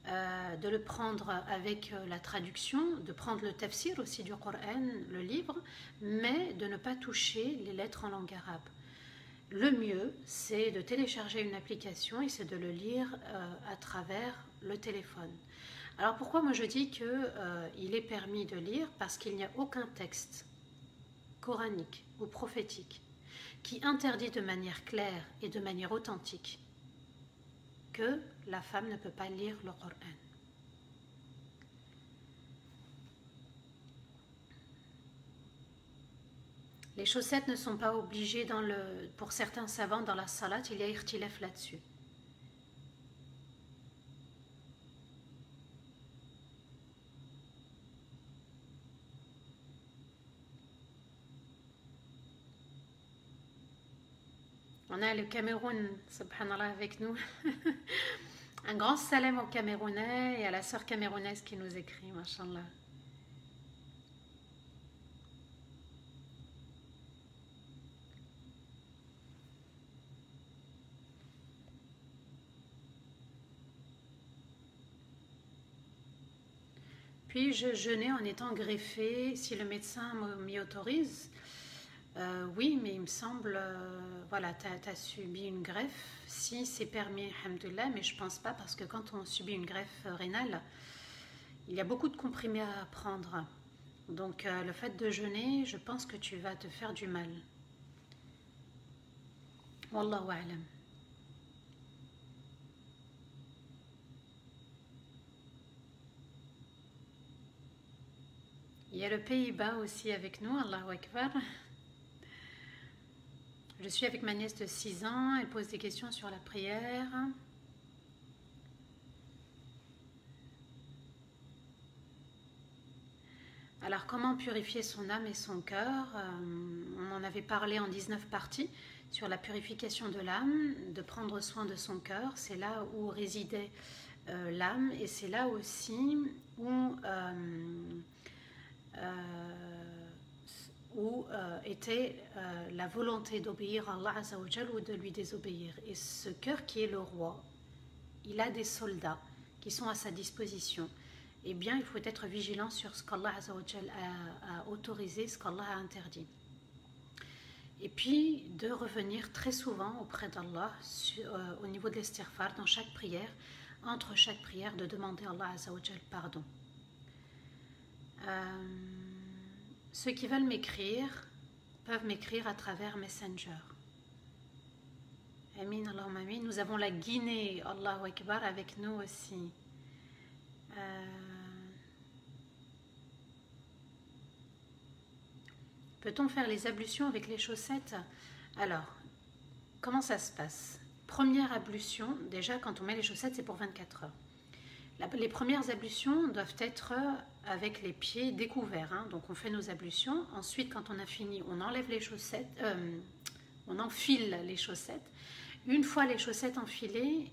de le prendre avec la traduction, de prendre le tafsir aussi du Coran, le livre, mais de ne pas toucher les lettres en langue arabe. Le mieux, c'est de télécharger une application et c'est de le lire à travers le téléphone. Alors pourquoi moi je dis qu'il est permis de lire? Parce qu'il n'y a aucun texte coranique ou prophétique qui interdit de manière claire et de manière authentique que la femme ne peut pas lire le Coran. Les chaussettes ne sont pas obligées pour certains savants dans la salat, il y a irtilaf là-dessus. On a le Cameroun, subhanallah, avec nous. Un grand salam aux Camerounais et à la sœur camerounaise qui nous écrit, mashallah. Puis-je jeûner en étant greffée si le médecin m'y autorise? Oui, mais il me semble, voilà, tu as subi une greffe. Si c'est permis, alhamdoulilah, mais je pense pas parce que quand on subit une greffe rénale, il y a beaucoup de comprimés à prendre. Donc le fait de jeûner, je pense que tu vas te faire du mal. Wallahu a'lam. Il y a le Pays-Bas aussi avec nous, Allahu Akbar. Je suis avec ma nièce de 6 ans, elle pose des questions sur la prière. Alors, comment purifier son âme et son cœur? On en avait parlé en 19 parties sur la purification de l'âme, de prendre soin de son cœur. C'est là où résidait l'âme et c'est là aussi où était la volonté d'obéir à Allah Azza wa Jal ou de lui désobéir. Et ce cœur qui est le roi, il a des soldats qui sont à sa disposition. Eh bien, il faut être vigilant sur ce qu'Allah Azza wa Jal a autorisé, ce qu'Allah a interdit. Et puis, de revenir très souvent auprès d'Allah au niveau de l'istighfar, dans chaque prière, entre chaque prière, de demander à Allah Azza wa Jal pardon. Ceux qui veulent m'écrire peuvent m'écrire à travers Messenger. Amin, Allahumma amin. Nous avons la Guinée, Allahu Akbar, avec nous aussi. Peut-on faire les ablutions avec les chaussettes? Alors, comment ça se passe? Première ablution, déjà quand on met les chaussettes, c'est pour 24 heures. Les premières ablutions doivent être avec les pieds découverts. Hein. Donc on fait nos ablutions. Ensuite, quand on a fini, on enlève les chaussettes, on enfile les chaussettes. Une fois les chaussettes enfilées,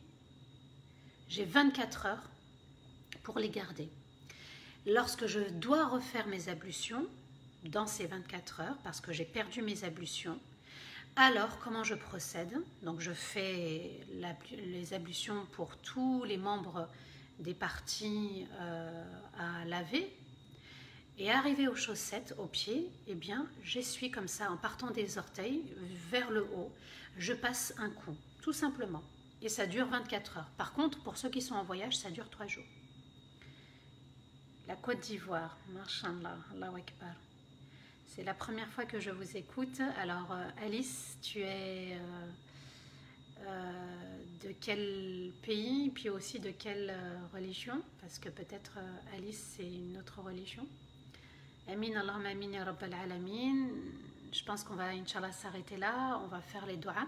j'ai 24 heures pour les garder. Lorsque je dois refaire mes ablutions, dans ces 24 heures, parce que j'ai perdu mes ablutions, alors comment je procède? Donc je fais les ablutions pour tous les membres des parties à laver, et arrivé aux chaussettes, aux pieds, eh bien j'essuie comme ça, en partant des orteils vers le haut, je passe un coup, tout simplement, et ça dure 24 heures. Par contre, pour ceux qui sont en voyage, ça dure 3 jours. La Côte d'Ivoire, mashallah, Allahu Akbar. C'est la première fois que je vous écoute. Alors Alice, tu es de quel pays, puis aussi de quelle religion? Parce que peut-être Alice, c'est une autre religion. Amin, Allahumma amin ya rabbal alamin. Je pense qu'on va, Inch'Allah, s'arrêter là. On va faire les doigts.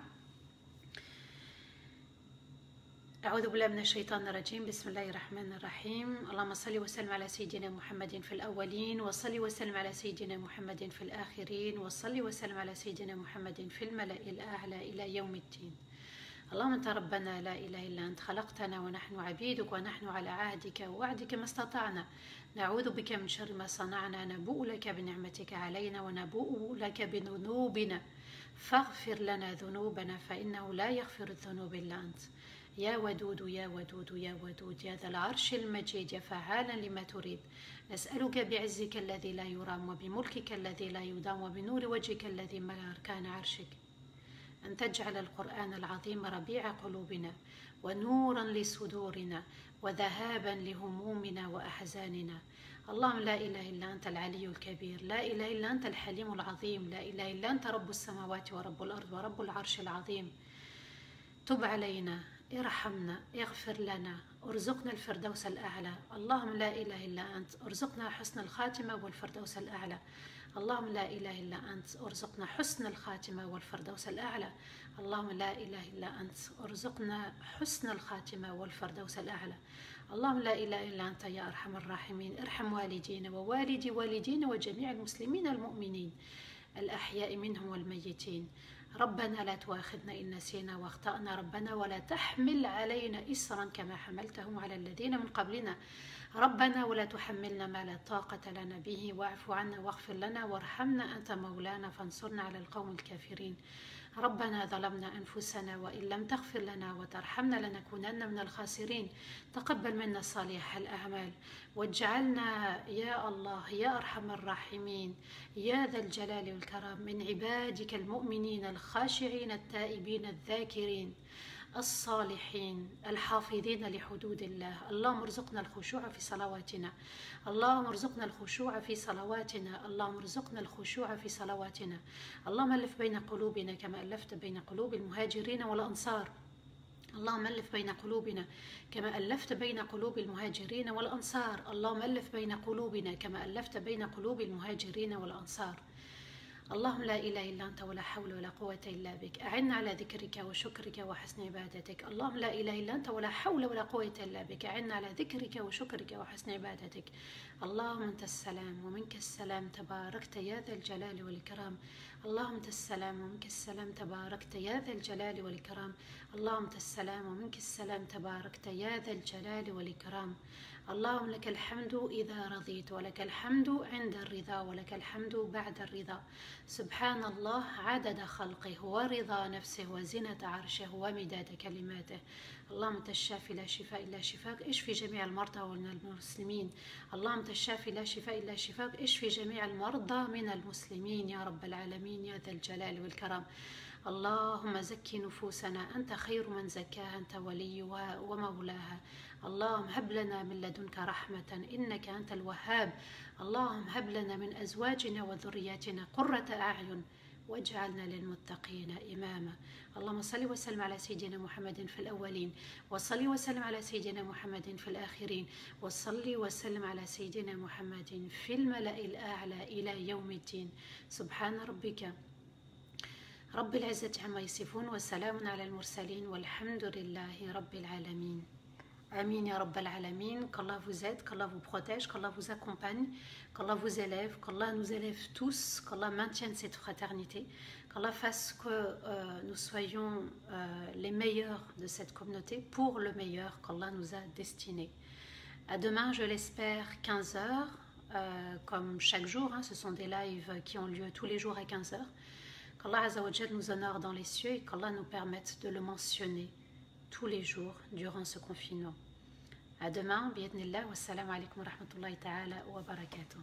أعوذ بالله من الشيطان الرجيم بسم الله الرحمن الرحيم اللهم صل وسلم على سيدنا محمد في الأولين وصل وسلم على سيدنا محمد في الآخرين وصل وسلم على سيدنا محمد في الملأ الأعلى إلى يوم الدين اللهم أنت ربنا لا إله إلا أنت، خلقتنا ونحن عبيدك ونحن على عهدك ووعدك ما استطعنا، نعوذ بك من شر ما صنعنا، نبوء لك بنعمتك علينا ونبوء لك بذنوبنا، فاغفر لنا ذنوبنا فإنه لا يغفر الذنوب إلا أنت. يا ودود يا ودود يا ودود يا ذا العرش المجيد يا فعالا لما تريد، نسألك بعزك الذي لا يرام وبملكك الذي لا يدام وبنور وجهك الذي ملا أركان عرشك أن تجعل القرآن العظيم ربيع قلوبنا ونورا لصدورنا وذهابا لهمومنا وأحزاننا. اللهم لا إله إلا أنت العلي الكبير، لا إله إلا أنت الحليم العظيم، لا إله إلا أنت رب السماوات ورب الأرض ورب العرش العظيم. تب علينا، ارحمنا، اغفر لنا، ارزقنا الفردوس الأعلى. اللهم لا إله إلا أنت ارزقنا حسن الخاتمة والفردوس الأعلى. اللهم لا إله إلا أنت ارزقنا حسن الخاتمة والفردوس الأعلى. اللهم لا إله إلا أنت ارزقنا حسن الخاتمة والفردوس الأعلى. اللهم لا إله إلا أنت يا أرحم الراحمين، ارحم والدينا ووالدي والدينا وجميع المسلمين المؤمنين الأحياء منهم والميتين. ربنا لا تؤاخذنا إن نسينا واخطأنا، ربنا ولا تحمل علينا إصرا كما حملته على الذين من قبلنا، ربنا ولا تحملنا ما لا طاقة لنا به، واعف عنا واغفر لنا وارحمنا أنت مولانا فانصرنا على القوم الكافرين. ربنا ظلمنا أنفسنا وإن لم تغفر لنا وترحمنا لنكونن من الخاسرين. تقبل منا صالح الأعمال واجعلنا يا الله يا أرحم الراحمين يا ذا الجلال والكرام من عبادك المؤمنين الخاشعين التائبين الذاكرين الصالحين الحافظين لحدود الله. اللهم ارزقنا الخشوع في صلواتنا، اللهم ارزقنا الخشوع في صلواتنا، اللهم ارزقنا الخشوع في صلواتنا. اللهم ألف بين قلوبنا كما ألفت بين قلوب المهاجرين والأنصار. اللهم ألف بين قلوبنا كما ألفت بين قلوب المهاجرين والأنصار. اللهم ألف بين قلوبنا كما ألفت بين قلوب المهاجرين والأنصار. اللهم لا إله إلا أنت ولا حول ولا قوة إلا بك، أعنا على ذكرك وشكرك وحسن عبادتك. اللهم لا إله إلا أنت ولا حول ولا قوة إلا بك، أعنا على ذكرك وشكرك وحسن عبادتك. اللهم أنت السلام ومنك السلام، تباركت يا ذا الجلال والإكرام. اللهم أنت السلام ومنك السلام، تباركت يا ذا الجلال والإكرام. اللهم أنت السلام ومنك السلام، تباركت يا ذا الجلال والإكرام. اللهم لك الحمد إذا رضيت ولك الحمد عند الرضا ولك الحمد بعد الرضا. سبحان الله عدد خلقه ورضا نفسه وزنة عرشه ومداد كلماته. اللهم أنت الشافي لا شفاء إلا شفاك، اشفي جميع المرضى من المسلمين. اللهم أنت الشافي لا شفاء إلا شفاك، اشفي جميع المرضى من المسلمين يا رب العالمين يا ذا الجلال والكرام. اللهم زكي نفوسنا، أنت خير من زكاها، أنت وليها ومولاها. اللهم هب لنا من لدنك رحمة إنك أنت الوهاب. اللهم هب لنا من أزواجنا وذرياتنا قرة أعين واجعلنا للمتقين إماما. اللهم صل وسلم على سيدنا محمد في الأولين، وصل وسلم على سيدنا محمد في الآخرين، وصل وسلم على سيدنا محمد في الملأ الأعلى إلى يوم الدين. سبحان ربك رب العزة عما يصفون وسلام على المرسلين والحمد لله رب العالمين. Amin ya Rabbal Alamin. Qu'Allah vous aide, qu'Allah vous protège, qu'Allah vous accompagne, qu'Allah vous élève, qu'Allah nous élève tous, qu'Allah maintienne cette fraternité, qu'Allah fasse que nous soyons les meilleurs de cette communauté pour le meilleur qu'Allah nous a destiné. À demain, je l'espère, 15h, comme chaque jour, ce sont des lives qui ont lieu tous les jours à 15h. Qu'Allah Azzawajal nous honore dans les cieux et qu'Allah nous permette de le mentionner tous les jours durant ce confinement. À demain, bi'idhnillah, wassalamu alaikum wa rahmatullahi ta'ala wa barakatuh.